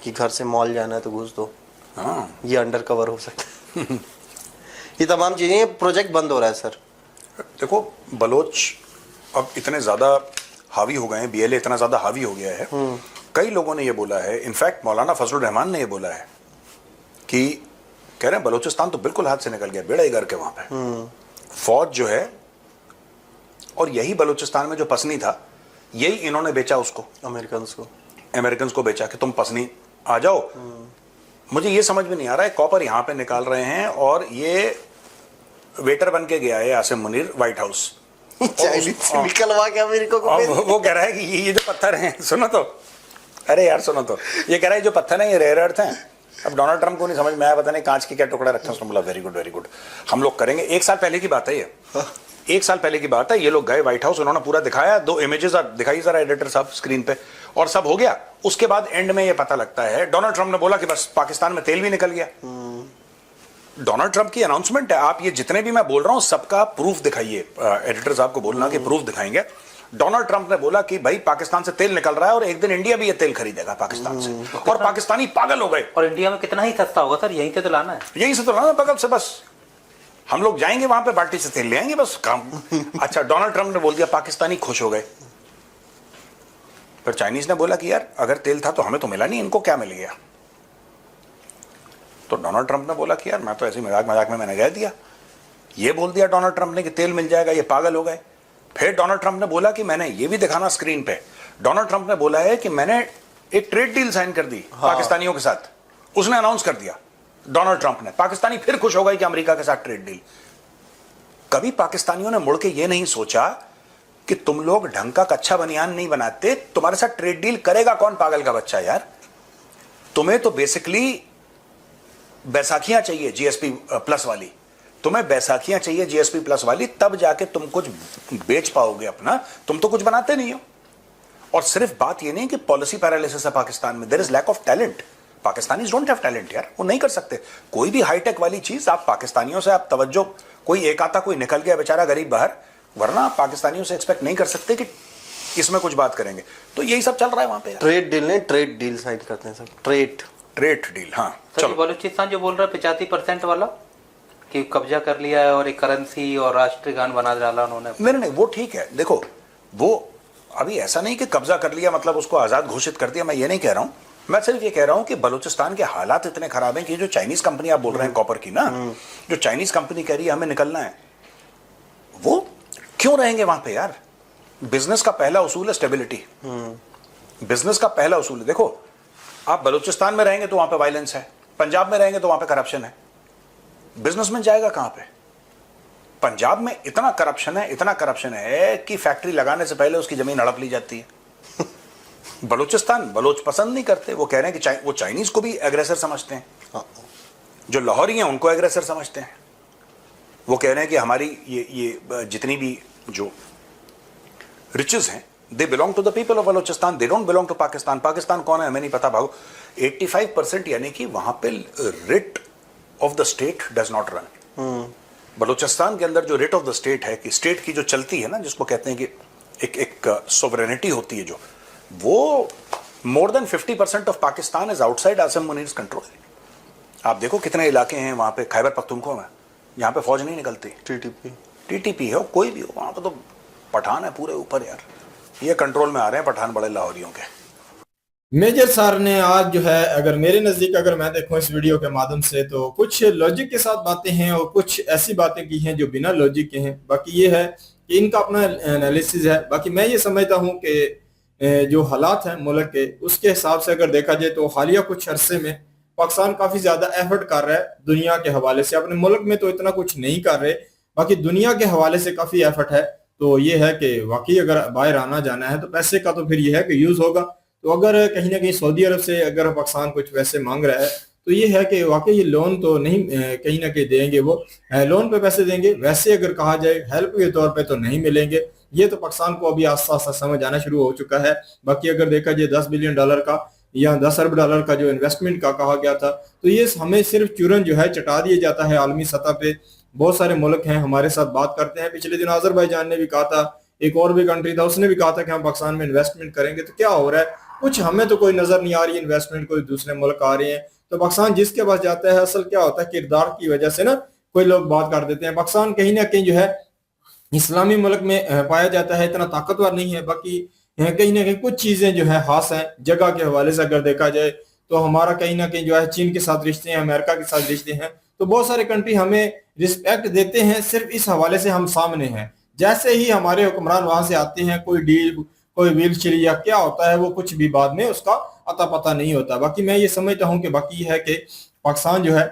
Speaker 5: कि घर से मॉल जाना है तो घूस दो।
Speaker 3: हाँ,
Speaker 5: ये अंडर कवर हो सकता है। ये तमाम चीजें, ये प्रोजेक्ट बंद हो रहा है सर।
Speaker 3: देखो, बलोच अब इतने ज्यादा हावी हो गए हैं, बीएलए इतना ज्यादा हावी हो गया है। कई लोगों ने ये बोला है, इनफैक्ट मौलाना फजलुर रहमान ने ये बोला है कि कह रहे हैं बलूचिस्तान तो बिल्कुल हाथ से निकल गया, बेड़ा ही गर्क है वहां पे। फौज जो है, और यही बलूचिस्तान में जो पसनी था, यही इन्होंने बेचा उसको, अमेरिकन को बेचा कि तुम पसनी आ जाओ। मुझे ये समझ में नहीं आ रहा है, कॉपर यहां पे निकाल रहे हैं और ये वेटर बन के गया है आसिम मुनीर व्हाइट हाउस।
Speaker 5: निकलवा के अमेरिका को
Speaker 3: वो कह रहा है कि ये जो पत्थर हैं, सुनो तो, अरे यार सुनो तो, ये कह रहा है जो पत्थर हैं ये रेयर अर्थ हैं। अब डोनाल्ड ट्रंप को नहीं समझ में आया, पता नहीं कांच की क्या टुकड़ा रखा है, उसने बोला वेरी गुड, हम लोग करेंगे। 1 साल पहले की बात है ये, 1 साल पहले की बात है। ये लोग गए व्हाइट हाउस, उन्होंने पूरा दिखाया, 2 इमेजेस दिखाई जरा एडिटर साहब स्क्रीन पे, और सब हो गया। उसके बाद एंड में ये पता लगता है डोनाल्ड ट्रंप ने बोला कि बस पाकिस्तान में तेल भी निकल गया। डोनाल्ड ट्रंप की अनाउंसमेंट है, आप ये जितने भी मैं बोल रहा हूं सबका प्रूफ दिखाइए, एडिटर साहब को बोलना कि प्रूफ दिखाएंगे। डोनाल्ड ट्रंप ने बोला कि भाई पाकिस्तान से तेल निकल रहा है और एक दिन इंडिया भी ये तेल खरीदेगा पाकिस्तान से, और पाकिस्तानी पागल हो गए।
Speaker 4: और इंडिया में कितना ही सस्ता होगा सर, यहीं से तो लाना है,
Speaker 3: यहीं से तो लाना बगल से, बस हम लोग जाएंगे वहां पे बाल्टी से तेल ले आएंगे, बस काम। अच्छा, डोनाल्ड ट्रंप ने बोल दिया, पाकिस्तानी खुश हो गए। पर चाइनीज ने बोला कि यार अगर तेल था तो हमें तो मिला नहीं, इनको क्या मिल गया? तो डोनाल्ड ट्रंप ने बोला कि यार मैं तो ऐसे मजाक में मैंने कह दिया। ये बोल दिया डोनाल्ड ट्रंप ने कि तेल मिल जाएगा, ये पागल हो गए। फिर डोनाल्ड ट्रंप ने बोला कि मैंने ये भी दिखाना स्क्रीन पे, डोनाल्ड ट्रंप ने बोला है कि मैंने एक ट्रेड डील साइन कर दी पाकिस्तानियों के साथ, उसने अनाउंस कर दिया। डोनाल्ड ट्रंप ने, पाकिस्तानी फिर खुश हो गए कि अमेरिका के साथ ट्रेड डील। कभी पाकिस्तानियों ने मुड़ के ये नहीं सोचा कि तुम लोग ढंग का कच्चा बनियान नहीं बनाते, तुम्हारे साथ ट्रेड डील करेगा कौन पागल का बच्चा यार। तुम्हें तो बेसिकली बैसाखियां चाहिए जीएसपी प्लस वाली, तुम्हें बैसाखियां चाहिए जीएसपी प्लस वाली, तब जाके तुम कुछ बेच पाओगे अपना। तुम तो कुछ बनाते नहीं हो। और सिर्फ बात ये नहीं कि पॉलिसी पैरालिसिस है पाकिस्तान में, there is lack of talent. Pakistanis don't have talent यार, वो नहीं कर सकते कोई भी हाईटेक वाली चीज। आप पाकिस्तानियों से आप तवज्जो, कोई एक आता कोई निकल गया बेचारा गरीब बाहर, वरना आप पाकिस्तानियों से एक्सपेक्ट नहीं कर सकते कि इसमें कुछ बात करेंगे। तो यही सब चल रहा है वहां पे।
Speaker 5: ट्रेड डील नहीं, ट्रेड डील साइड करते हैं सब, ट्रेड
Speaker 3: डील। हाँ
Speaker 4: सर,
Speaker 3: चलो।
Speaker 4: बलूचिस्तान जो बोल रहा है 85% वाला कि कब्जा कर लिया है और एक करेंसी और राष्ट्रीय गान बना डाला उन्होंने।
Speaker 3: नहीं, वो ठीक है। देखो, वो अभी ऐसा नहीं कि कब्जा कर लिया मतलब उसको आजाद घोषित कर दिया, मैं ये नहीं कह रहा हूं। मैं सिर्फ ये कह रहा हूं कि बलूचिस्तान के हालात इतने खराब हैं कि जो चाइनीज कंपनी आप बोल रहे हैं कॉपर की ना, जो चाइनीज कंपनी कह रही है हमें निकलना है, वो क्यों रहेंगे वहां पे यार। बिजनेस का पहला उसूल है स्टेबिलिटी। बिजनेस का पहला उसूल है, देखो आप बलूचिस्तान में रहेंगे तो वहां पे वायलेंस है, पंजाब में रहेंगे तो वहां पे करप्शन है, बिजनेसमैन जाएगा कहां पे। पंजाब में इतना करप्शन है कि फैक्ट्री लगाने से पहले उसकी जमीन हड़प ली जाती है। बलूच पसंद नहीं करते, वो कह रहे हैं कि वो चाइनीज को भी एग्रेसर समझते हैं, जो लाहौरी हैं उनको एग्रेसर समझते हैं। वो कह रहे हैं कि हमारी ये जितनी भी जो रिचेस हैं they belong to the people of Balochistan, they don't belong to Pakistan. Pakistan कौन है हमें नहीं पता भागो। 85% यानी कि वहां पे writ of the state does not run. Balochistan के अंदर जो रिट ऑफ द स्टेट है, कि स्टेट की जो चलती है ना, जिसको कहते हैं कि एक सोवरेनिटी होती है, जो वो more than 50% of Pakistan is outside Asim Munir's control. आप देखो कितने इलाके हैं वहां पे, खैबर पख्तूनख्वा में, यहाँ पे फौज नहीं निकलती। टीटीपी है, कोई भी हो, वहां पे तो पठान है पूरे ऊपर यार, ये कंट्रोल में आ रहे हैं पठान बड़े लाहौरियों के।
Speaker 1: मेजर सर ने आज जो है, अगर मेरे नजदीक अगर मैं देखूं इस वीडियो के माध्यम से, तो कुछ लॉजिक के साथ बातें हैं और कुछ ऐसी बातें की हैं जो बिना लॉजिक के हैं। बाकी ये है कि इनका अपना एनालिसिस है। बाकी मैं ये समझता हूं कि जो हालात हैं मुल्क के, उसके हिसाब से अगर देखा जाए तो हालिया कुछ अरसे में पाकिस्तान काफी ज्यादा एफर्ट कर रहा है दुनिया के हवाले से। अपने मुल्क में तो इतना कुछ नहीं कर रहे, बाकी दुनिया के हवाले से काफी एफर्ट है। तो ये है कि वाकई अगर बाहर आना जाना है तो पैसे का तो फिर ये है कि यूज होगा। तो अगर कहीं ना कहीं सऊदी अरब से अगर पाकिस्तान कुछ पैसे मांग रहा है तो ये है कि वाकई ये लोन तो नहीं कहीं ना कहीं देंगे, वो लोन पे पैसे देंगे। वैसे अगर कहा जाए हेल्प के तौर पे तो नहीं मिलेंगे। ये तो पाकिस्तान को अभी आस्ता आस्ता समझ आना शुरू हो चुका है। बाकी अगर देखा जाए $10 बिलियन का या $10 अरब का जो इन्वेस्टमेंट का कहा गया था, तो ये हमें सिर्फ चूरन जो है चटा दिया जाता है आलमी सतह पे। बहुत सारे मुल्क हैं हमारे साथ बात करते हैं। पिछले दिन अजरबैजान ने भी कहा था, एक और भी कंट्री था उसने भी कहा था कि हम पाकिस्तान में इन्वेस्टमेंट करेंगे। तो क्या हो रहा है, कुछ हमें तो कोई नजर नहीं आ रही इन्वेस्टमेंट, कोई दूसरे मुल्क आ रहे हैं। तो पाकिस्तान जिसके पास जाता है, असल क्या होता है किरदार की वजह से ना कोई लोग बात कर देते हैं। पाकिस्तान कहीं ना कहीं जो है इस्लामी मुल्क में पाया जाता है, इतना ताकतवर नहीं है। बाकी कहीं ना कहीं कुछ चीजें जो है खास हैं। जगह के हवाले से अगर देखा जाए तो हमारा कहीं ना कहीं जो है चीन के साथ रिश्ते हैं, अमेरिका के साथ रिश्ते हैं। तो बहुत सारे कंट्री हमें रिस्पेक्ट देते हैं, सिर्फ इस हवाले से हम सामने हैं। जैसे ही हमारे हुक्मरान वहां से आते हैं, कोई डील, कोई व्हीलचेयर या क्या होता है, वो कुछ भी बाद में उसका अता पता नहीं होता। बाकी मैं ये समझता हूँ कि बाकी है कि पाकिस्तान जो है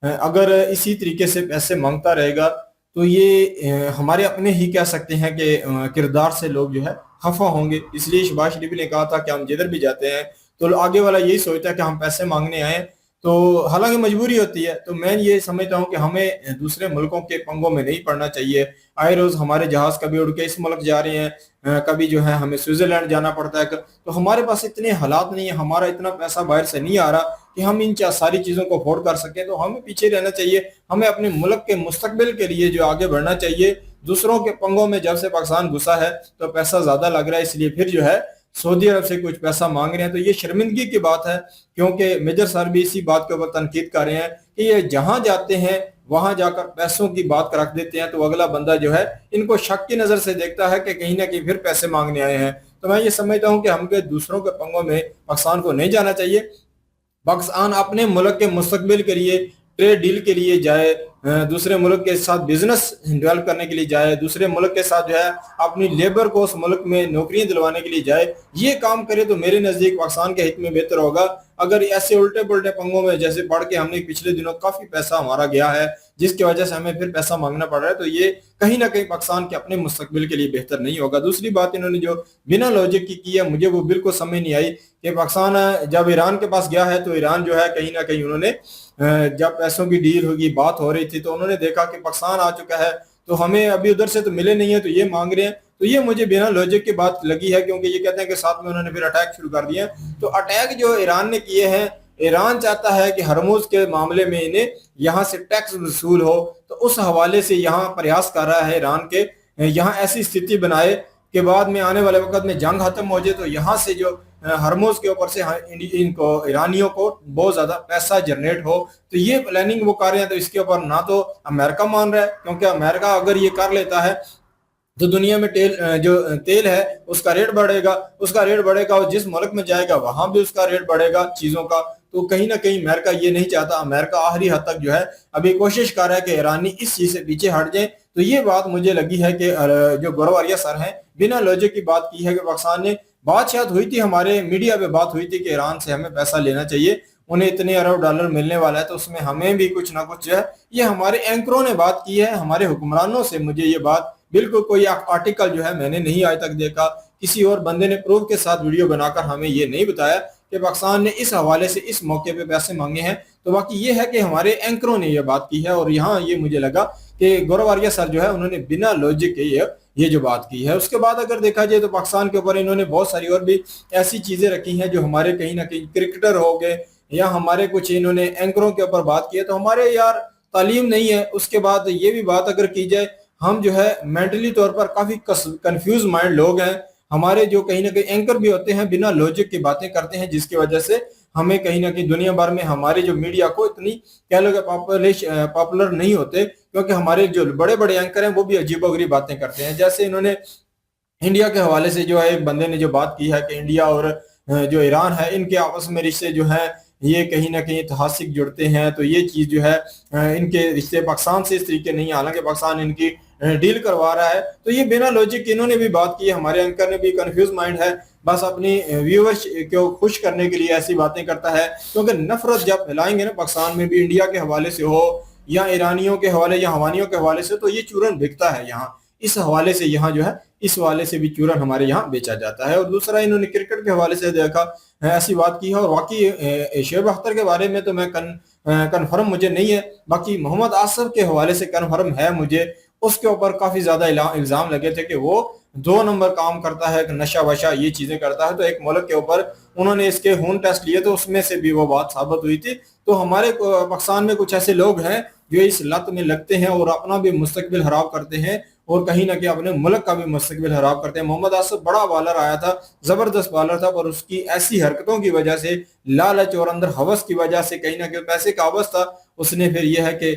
Speaker 1: अगर इसी तरीके से पैसे मांगता रहेगा तो ये हमारे अपने ही कह सकते हैं कि किरदार से लोग जो है खफा होंगे। इसलिए शहबाज शरीफ ने कहा था कि हम जिधर भी जाते हैं तो आगे वाला यही सोचता है कि हम पैसे मांगने आए, तो हालांकि मजबूरी होती है। तो मैं ये समझता हूँ कि हमें दूसरे मुल्कों के पंगों में नहीं पड़ना चाहिए। आए रोज हमारे जहाज कभी उड़ के इस मुल्क जा रहे हैं, कभी जो है हमें स्विट्जरलैंड जाना पड़ता है। तो हमारे पास इतने हालात नहीं है, हमारा इतना पैसा बाहर से नहीं आ रहा कि हम इन सारी चीजों को अफोर्ड कर सकें। तो हमें पीछे रहना चाहिए। हमें अपने मुल्क के मुस्तकबिल के लिए जो आगे बढ़ना चाहिए। दूसरों के पंगों में जब से पाकिस्तान घुसा है तो पैसा ज्यादा लग रहा है, इसलिए फिर जो है सऊदी अरब से कुछ पैसा मांग रहे हैं। तो ये शर्मिंदगी की बात है, क्योंकि मेजर सर भी इसी बात के ऊपर तनकीद कर रहे हैं कि ये जहां जाते हैं वहां जाकर पैसों की बात रख देते हैं, तो अगला बंदा जो है इनको शक की नजर से देखता है कि कहीं ना कहीं फिर पैसे मांगने आए हैं। तो मैं ये समझता हूँ कि हमके दूसरों के पंगों में पाकिस्तान को नहीं जाना चाहिए। पाकिस्तान अपने मुल्क के मुस्तकबिल के लिए ट्रेड डील के लिए जाए, दूसरे मुल्क के साथ बिजनेस डेवलप करने के लिए जाए, दूसरे मुल्क के साथ जो है अपनी लेबर को उस मुल्क में नौकरियां दिलवाने के लिए जाए, ये काम करे तो मेरे नजदीक पाकिस्तान के हित में बेहतर होगा। अगर ऐसे उल्टे पुल्टे पंगों में जैसे पढ़ के हमने पिछले दिनों काफी पैसा हमारा गया है, जिसकी वजह से हमें फिर पैसा मांगना पड़ रहा है, तो ये कहीं ना कहीं पाकिस्तान के अपने मुस्तकबिल के लिए बेहतर नहीं होगा। दूसरी बात इन्होंने जो बिना लॉजिक की है, मुझे वो बिल्कुल समझ नहीं आई कि पाकिस्तान जब ईरान के पास गया है तो ईरान जो है कहीं ना कहीं उन्होंने जब पैसों की डील होगी, बात हो रही थी, तो उन्होंने देखा कि पाकिस्तान आ चुका है तो हमें अभी उधर से तो मिले नहीं है तो ये मांग रहे हैं, तो ये मुझे बिना लॉजिक की बात लगी है, क्योंकि ये कहते हैं कि साथ में उन्होंने फिर अटैक शुरू कर दिए। तो अटैक जो ईरान ने किए हैं, ईरान चाहता है कि हरमुज के मामले में इन्हें यहाँ से टैक्स वसूल हो, तो उस हवाले से यहाँ प्रयास कर रहा है ईरान के यहाँ ऐसी स्थिति बनाए कि बाद में आने वाले वक्त में जंग खत्म हो जाए तो यहाँ से जो हरमुज के ऊपर से इनको ईरानियों को बहुत ज्यादा पैसा जनरेट हो, तो ये प्लानिंग वो कर रहे हैं। तो इसके ऊपर ना तो अमेरिका मान रहा है, क्योंकि अमेरिका अगर ये कर लेता है तो दुनिया में तेल है उसका रेट बढ़ेगा, और जिस मुल्क में जाएगा वहां भी उसका रेट बढ़ेगा चीजों का। तो कहीं ना कहीं अमेरिका ये नहीं चाहता, अमेरिका आखिरी हद तक जो है अभी कोशिश कर रहा है कि ईरानी इस चीज से पीछे हट जाए। तो ये बात मुझे लगी है कि जो गौरव सर हैं बिना लॉजिक की बात की है कि पाकिस्तान ने बात शायद हुई थी, हमारे मीडिया पे बात हुई थी कि ईरान से हमें पैसा लेना चाहिए, उन्हें इतने अरब डॉलर मिलने वाला है तो उसमें हमें भी कुछ ना कुछ जो है, ये हमारे एंकरों ने बात की है, हमारे हुक्मरानों से। मुझे ये बात बिल्कुल कोई आर्टिकल जो है मैंने नहीं आज तक देखा, किसी और बंदे ने प्रूफ के साथ वीडियो बनाकर हमें ये नहीं बताया कि पाकिस्तान ने इस हवाले से इस मौके पे पैसे मांगे हैं। तो बाकी ये है कि हमारे एंकरों ने ये बात की है, और यहाँ ये मुझे लगा कि गौरव आर्या सर जो है उन्होंने बिना लॉजिक के ये जो बात की है। उसके बाद अगर देखा जाए तो पाकिस्तान के ऊपर इन्होंने बहुत सारी और भी ऐसी चीजें रखी हैं जो हमारे कहीं ना कहीं क्रिकेटर हो गए या हमारे कुछ इन्होंने एंकरों के ऊपर बात की है, तो हमारे यार तालीम नहीं है। उसके बाद ये भी बात अगर की जाए, हम जो है मेंटली तौर पर काफी कंफ्यूज माइंड लोग हैं, हमारे जो कहीं ना कहीं एंकर भी होते हैं बिना लॉजिक की बातें करते हैं, जिसकी वजह से हमें कहीं ना कहीं दुनिया भर में हमारे जो मीडिया को इतनी कह लो पॉपुलर नहीं होते, क्योंकि हमारे जो बड़े बड़े एंकर हैं वो भी अजीबोगरीब बातें करते हैं। जैसे इन्होंने इंडिया के हवाले से जो है एक बंदे ने जो बात की है कि इंडिया और जो ईरान है इनके आपस में रिश्ते जो है ये कहीं ना कहीं ऐतिहासिक जुड़ते हैं, तो ये चीज जो है इनके रिश्ते पाकिस्तान से इस तरीके नहीं, हालांकि पाकिस्तान इनकी डील करवा रहा है। तो ये बिना लॉजिक इन्होंने भी बात की है, हमारे एंकर ने भी कंफ्यूज माइंड है, बस अपनी व्यूअर्स को खुश करने के लिए ऐसी बातें करता है, क्योंकि नफरत जब फैलाएंगे ना पाकिस्तान में भी इंडिया के हवाले से हो या ईरानियों के हवाले या हवानियों के हवाले से, तो ये चूरन बिकता है यहाँ, इस हवाले से यहाँ जो है इस हवाले से भी चूरन हमारे यहाँ बेचा जाता है। और दूसरा इन्होंने क्रिकेट के हवाले से देखा ऐसी बात की है, और बाकी शोएब अख्तर के बारे में तो मैं कन्फर्म मुझे नहीं है, बाकी मोहम्मद आसिफ के हवाले से कन्फर्म है मुझे। उसके ऊपर काफी ज्यादा इल्जाम लगे थे कि वो 2 नंबर काम करता है, नशा वशा ये चीजें करता है, तो एक मुल्क के ऊपर उन्होंने इसके खून टेस्ट लिए तो उसमें से भी वो बात साबित हुई थी। तो हमारे पाकिस्तान में कुछ ऐसे लोग हैं जो इस लत में लगते हैं और अपना भी मुस्तकबिल खराब करते हैं और कहीं ना कहीं अपने मुल्क का भी मुस्तकबिल खराब करते हैं। मोहम्मद आसिफ बड़ा बॉलर आया था, जबरदस्त बॉलर था, पर उसकी ऐसी हरकतों की वजह से, लालच और अंदर हवस की वजह से, कहीं ना कहीं पैसे का हवस था, उसने फिर यह है कि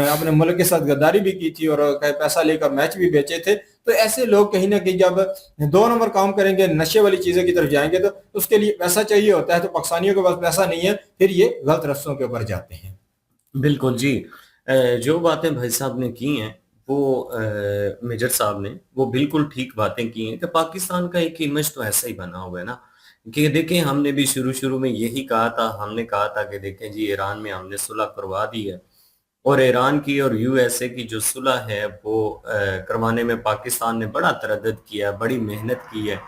Speaker 1: अपने मुल्क के साथ गद्दारी भी की थी और पैसा लेकर मैच भी बेचे थे। तो ऐसे लोग कहीं ना कहीं जब 2 नंबर काम करेंगे, नशे वाली चीजों की तरफ जाएंगे, तो उसके लिए पैसा चाहिए होता है, तो पाकिस्तानियों के पास पैसा नहीं है, फिर ये गलत रस्तों के ऊपर जाते हैं।
Speaker 8: बिल्कुल जी। जो बातें भाई साहब ने की हैं वो मेजर साहब ने वो बिल्कुल ठीक बातें की हैं कि पाकिस्तान का एक इमेज तो ऐसा ही बना हुआ है ना कि देखें, हमने भी शुरू में यही कहा था, हमने कहा था कि देखें जी ईरान में हमने सुलह करवा दी है, और ईरान की और यूएसए की जो सुलह है वो करवाने में पाकिस्तान ने बड़ा तरद्दुद किया, बड़ी मेहनत की है।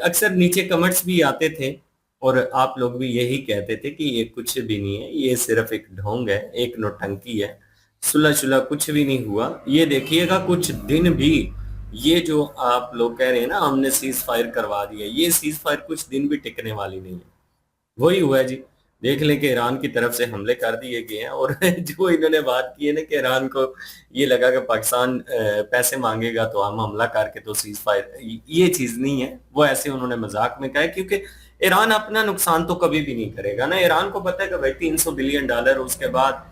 Speaker 8: अक्सर नीचे कमेंट्स भी आते थे और आप लोग भी यही कहते थे कि ये कुछ भी नहीं है, ये सिर्फ एक ढोंग है, एक नौटंकी है, सुलह कुछ भी नहीं हुआ। ये देखिएगा कुछ दिन भी, ये जो आप लोग कह रहे हैं ना हमने सीज फायर करवा दिया, ये सीज फायर कुछ दिन भी टिकने वाली नहीं है। वही हुआ है जी, देख लें कि ईरान की तरफ से हमले कर दिए गए हैं, और जो इन्होंने बात की है ना कि ईरान को ये लगा कि पाकिस्तान पैसे मांगेगा तो हम हमला करके तो सीज फायर, ये चीज नहीं है। वो ऐसे उन्होंने मजाक में कहा है, क्योंकि ईरान अपना नुकसान तो कभी भी नहीं करेगा ना। ईरान को पता है कि भाई $300 बिलियन, उसके बाद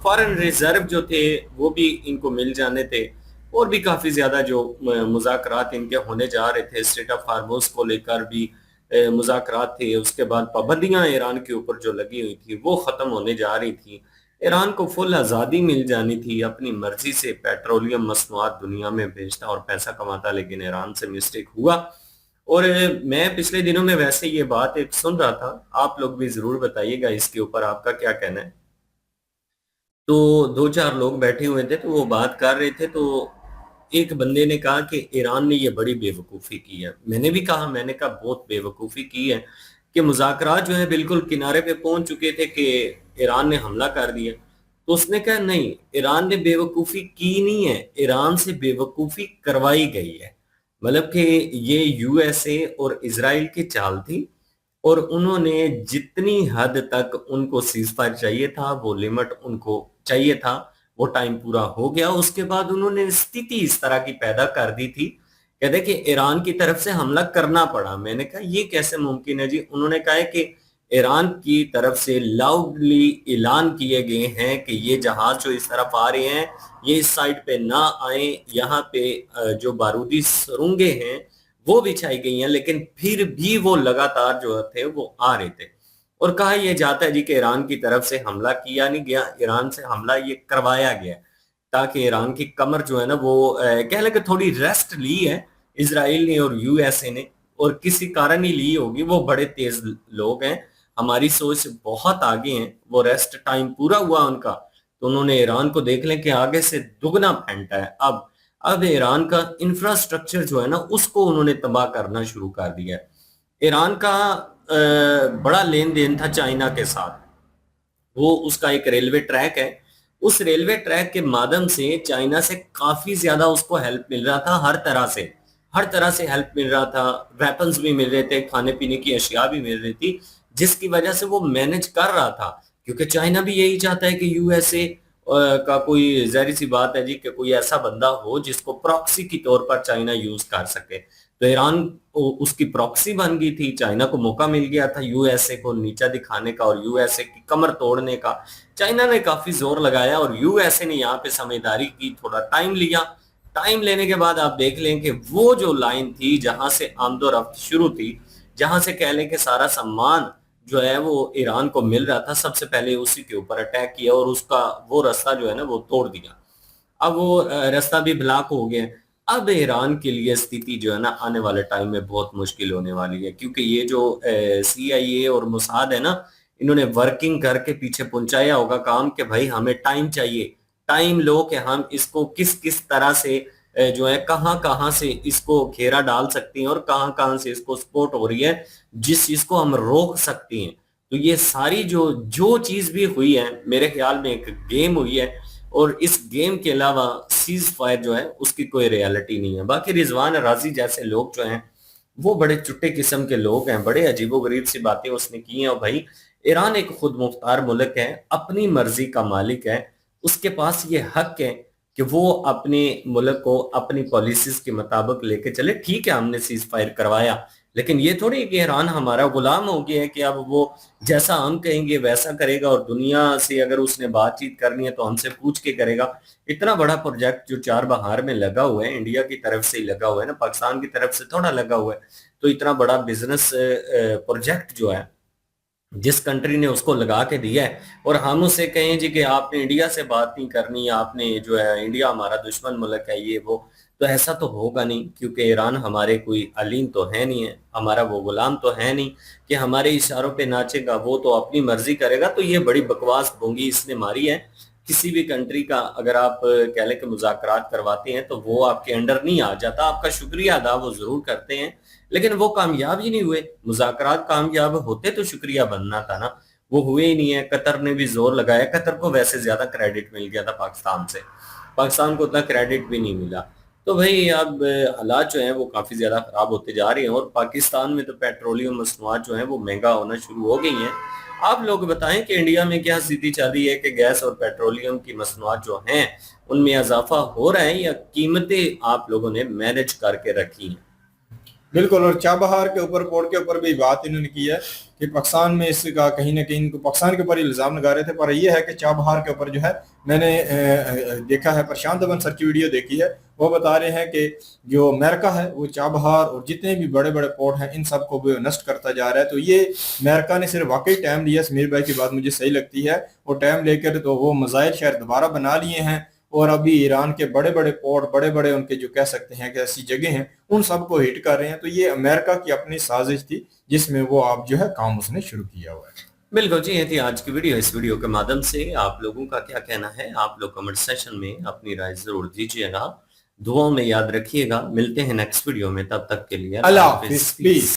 Speaker 8: फॉरेन रिजर्व जो थे वो भी इनको मिल जाने थे, और भी काफी ज्यादा जो मुज़ाकरात इनके होने जा रहे थे, स्टेट ऑफ हार्मोज को लेकर भी मुज़ाकरात थे, उसके बाद पाबंदियां ईरान के ऊपर जो लगी हुई थी वो खत्म होने जा रही थी। ईरान को फुल आज़ादी मिल जानी थी, अपनी मर्जी से पेट्रोलियम मसनूआत दुनिया में भेजता और पैसा कमाता, लेकिन ईरान से मिस्टेक हुआ। और मैं पिछले दिनों में वैसे ये बात एक सुन रहा था, आप लोग भी जरूर बताइएगा इसके ऊपर आपका क्या कहना है। तो दो चार लोग बैठे हुए थे तो वो बात कर रहे थे, तो एक बंदे ने कहा कि ईरान ने ये बड़ी बेवकूफ़ी की है। मैंने भी कहा, मैंने कहा बहुत बेवकूफ़ी की है कि मुज़ाकरात जो है बिल्कुल किनारे पे पहुंच चुके थे कि ईरान ने हमला कर दिया। तो उसने कहा नहीं, ईरान ने बेवकूफ़ी की नहीं है, ईरान से बेवकूफ़ी करवाई गई है। मतलब कि ये यूएसए और इजराइल की चाल थी और उन्होंने जितनी हद तक उनको सीज फायर चाहिए था, वो लिमिट उनको चाहिए था, वो टाइम पूरा हो गया। उसके बाद उन्होंने स्थिति इस तरह की पैदा कर दी थी, कहते कि ईरान की तरफ से हमला करना पड़ा। मैंने कहा ये कैसे मुमकिन है जी? उन्होंने कहा है कि ईरान की तरफ से लाउडली ऐलान किए गए हैं कि ये जहाज जो इस तरफ आ रहे हैं ये इस साइड पे ना आए, यहाँ पे जो बारूदी सुरंगें हैं वो बिछाई गई हैं, लेकिन फिर भी वो लगातार जो थे वो आ रहे थे। और कहा यह जाता है जी कि ईरान की तरफ से हमला किया नहीं गया, ईरान से हमला ये करवाया गया ताकि ईरान की कमर जो है ना वो कह लें कि थोड़ी रेस्ट ली है इसराइल ने और यूएसए ने, और किसी कारण ही ली होगी। वो बड़े तेज लोग हैं, हमारी सोच से बहुत आगे हैं, वो रेस्ट टाइम पूरा हुआ उनका तो उन्होंने ईरान को देख लें कि आगे से दुगना फेंटा है। अब ईरान का इंफ्रास्ट्रक्चर जो है ना उसको उन्होंने तबाह करना शुरू कर दिया है। ईरान का बड़ा लेन देन था चाइना के साथ, वो उसका एक रेलवे ट्रैक है, उस रेलवे ट्रैक के माध्यम से चाइना से काफी ज्यादा उसको हेल्प मिल रहा था, हर तरह से हेल्प मिल रहा था, वेपन्स भी मिल रहे थे, खाने पीने की अशिया भी मिल रही थी, जिसकी वजह से वो मैनेज कर रहा था। क्योंकि चाइना भी यही चाहता है कि यूएसए का कोई, जाहिर सी बात है जी कि कोई ऐसा बंदा हो जिसको प्रॉक्सी की तौर पर चाइना यूज कर सके। तो ईरान उसकी प्रॉक्सी बन गई थी, चाइना को मौका मिल गया था यूएसए को नीचा दिखाने का और यूएसए की कमर तोड़ने का। चाइना ने काफी जोर लगाया और यूएसए ने यहाँ पे समझदारी की, थोड़ा टाइम लिया। टाइम लेने के बाद आप देख लें कि वो जो लाइन थी जहां से आमदोरफ्त शुरू थी, जहां से कह लें कि सारा सामान जो है वो ईरान को मिल रहा था, सबसे पहले उसी के ऊपर अटैक किया और उसका वो रास्ता जो है ना वो तोड़ दिया। अब वो रास्ता भी ब्लॉक हो गया। अब ईरान के लिए स्थिति जो है ना आने वाले टाइम में बहुत मुश्किल होने वाली है, क्योंकि ये जो CIA और मोसाद है ना, इन्होंने वर्किंग करके पीछे पहुंचाया होगा काम कि भाई हमें टाइम चाहिए, टाइम लो कि हम इसको किस किस तरह से जो है कहां कहां से इसको घेरा डाल सकती हैं और कहां कहां से इसको सपोर्ट हो रही है जिस चीज को हम रोक सकती हैं। तो ये सारी जो जो चीज भी हुई है मेरे ख्याल में एक गेम हुई है, और इस गेम के अलावा सीज फायर जो है उसकी कोई रियलिटी नहीं है। बाकी रिजवान राजी जैसे लोग जो हैं वो बड़े चुट्टे किस्म के लोग हैं, बड़े अजीबोगरीब सी बातें उसने की हैं। और भाई ईरान एक खुद मुख्तार मुल्क है, अपनी मर्जी का मालिक है, उसके पास ये हक है कि वो अपने मुल्क को अपनी पॉलिसीज के मुताबिक लेके चले। ठीक है हमने सीज फायर करवाया, लेकिन ये थोड़ी कि ईरान हमारा गुलाम हो गया है कि अब वो जैसा हम कहेंगे वैसा करेगा, और दुनिया से अगर उसने बातचीत करनी है तो हमसे पूछ के करेगा। इतना बड़ा प्रोजेक्ट जो चार बहार में लगा हुआ है, इंडिया की तरफ से ही लगा हुआ है ना, पाकिस्तान की तरफ से थोड़ा लगा हुआ है। तो इतना बड़ा बिजनेस प्रोजेक्ट जो है जिस कंट्री ने उसको लगा के दिया है, और हम उसे कहें जी कि आपने इंडिया से बात नहीं करनी, आपने जो है इंडिया हमारा दुश्मन मुल्क है ये वो, तो ऐसा तो होगा नहीं। क्योंकि ईरान हमारे कोई अलीम तो है नहीं है, हमारा वो गुलाम तो है नहीं कि हमारे इशारों पे नाचेगा, वो तो अपनी मर्जी करेगा। तो ये बड़ी बकवास बोंगी इसने मारी है। किसी भी कंट्री का अगर आप कह लें कि मुज़ाकरात करवाते हैं तो वो आपके अंडर नहीं आ जाता, आपका शुक्रिया अदा वो जरूर करते हैं, लेकिन वो कामयाब ही नहीं हुए। मुज़ाकरात कामयाब होते तो शुक्रिया बनना था ना, वो हुए ही नहीं है। कतर ने भी जोर लगाया, कतर को वैसे ज्यादा क्रेडिट मिल गया था पाकिस्तान से, पाकिस्तान को उतना क्रेडिट भी नहीं मिला। तो भाई अब हालात जो हैं वो काफी ज्यादा खराब होते जा रहे हैं, और पाकिस्तान में तो पेट्रोलियम मसनूआत जो है वो महंगा होना शुरू हो गई हैं। आप लोग बताएं कि इंडिया में क्या स्थिति चल रही है कि गैस और पेट्रोलियम की मसनूआत जो हैं उनमें इजाफा हो रहा है या कीमतें आप लोगों ने मैनेज करके रखी हैं?
Speaker 1: बिल्कुल। और चाबहार के ऊपर पोर्ट के ऊपर भी बात इन्होंने की है कि पाकिस्तान में इसका कहीं ना कहीं इनको पाकिस्तान के ऊपर इल्जाम लगा रहे थे, पर यह है कि चाबहार के ऊपर जो है मैंने देखा है, प्रशांत अवन सर की वीडियो देखी है, वो बता रहे हैं कि जो अमेरिका है वो चाबहार और जितने भी बड़े बड़े पोर्ट हैं इन सबको भी नष्ट करता जा रहा है। तो ये अमेरिका ने सिर्फ वाकई टाइम लिया, समीर भाई की बात मुझे सही लगती है, वो टाइम लेकर तो वो मिसाइल शायद दोबारा बना लिए हैं और अभी ईरान के बड़े बड़े पोर्ट, बड़े बड़े उनके जो कह सकते हैं कि ऐसी जगह हैं, उन सबको हिट कर रहे हैं। तो ये अमेरिका की अपनी साजिश थी जिसमें वो आप जो है काम उसने शुरू किया हुआ है।
Speaker 8: बिल्कुल जी, ये थी आज की वीडियो। इस वीडियो के माध्यम से आप लोगों का क्या कहना है, आप लोग कमेंट सेशन में अपनी राय जरूर दीजिएगा, दुआओं में याद रखिएगा। मिलते हैं नेक्स्ट वीडियो में, तब तक के लिए
Speaker 1: अल्लाह हाफिज़, पीस।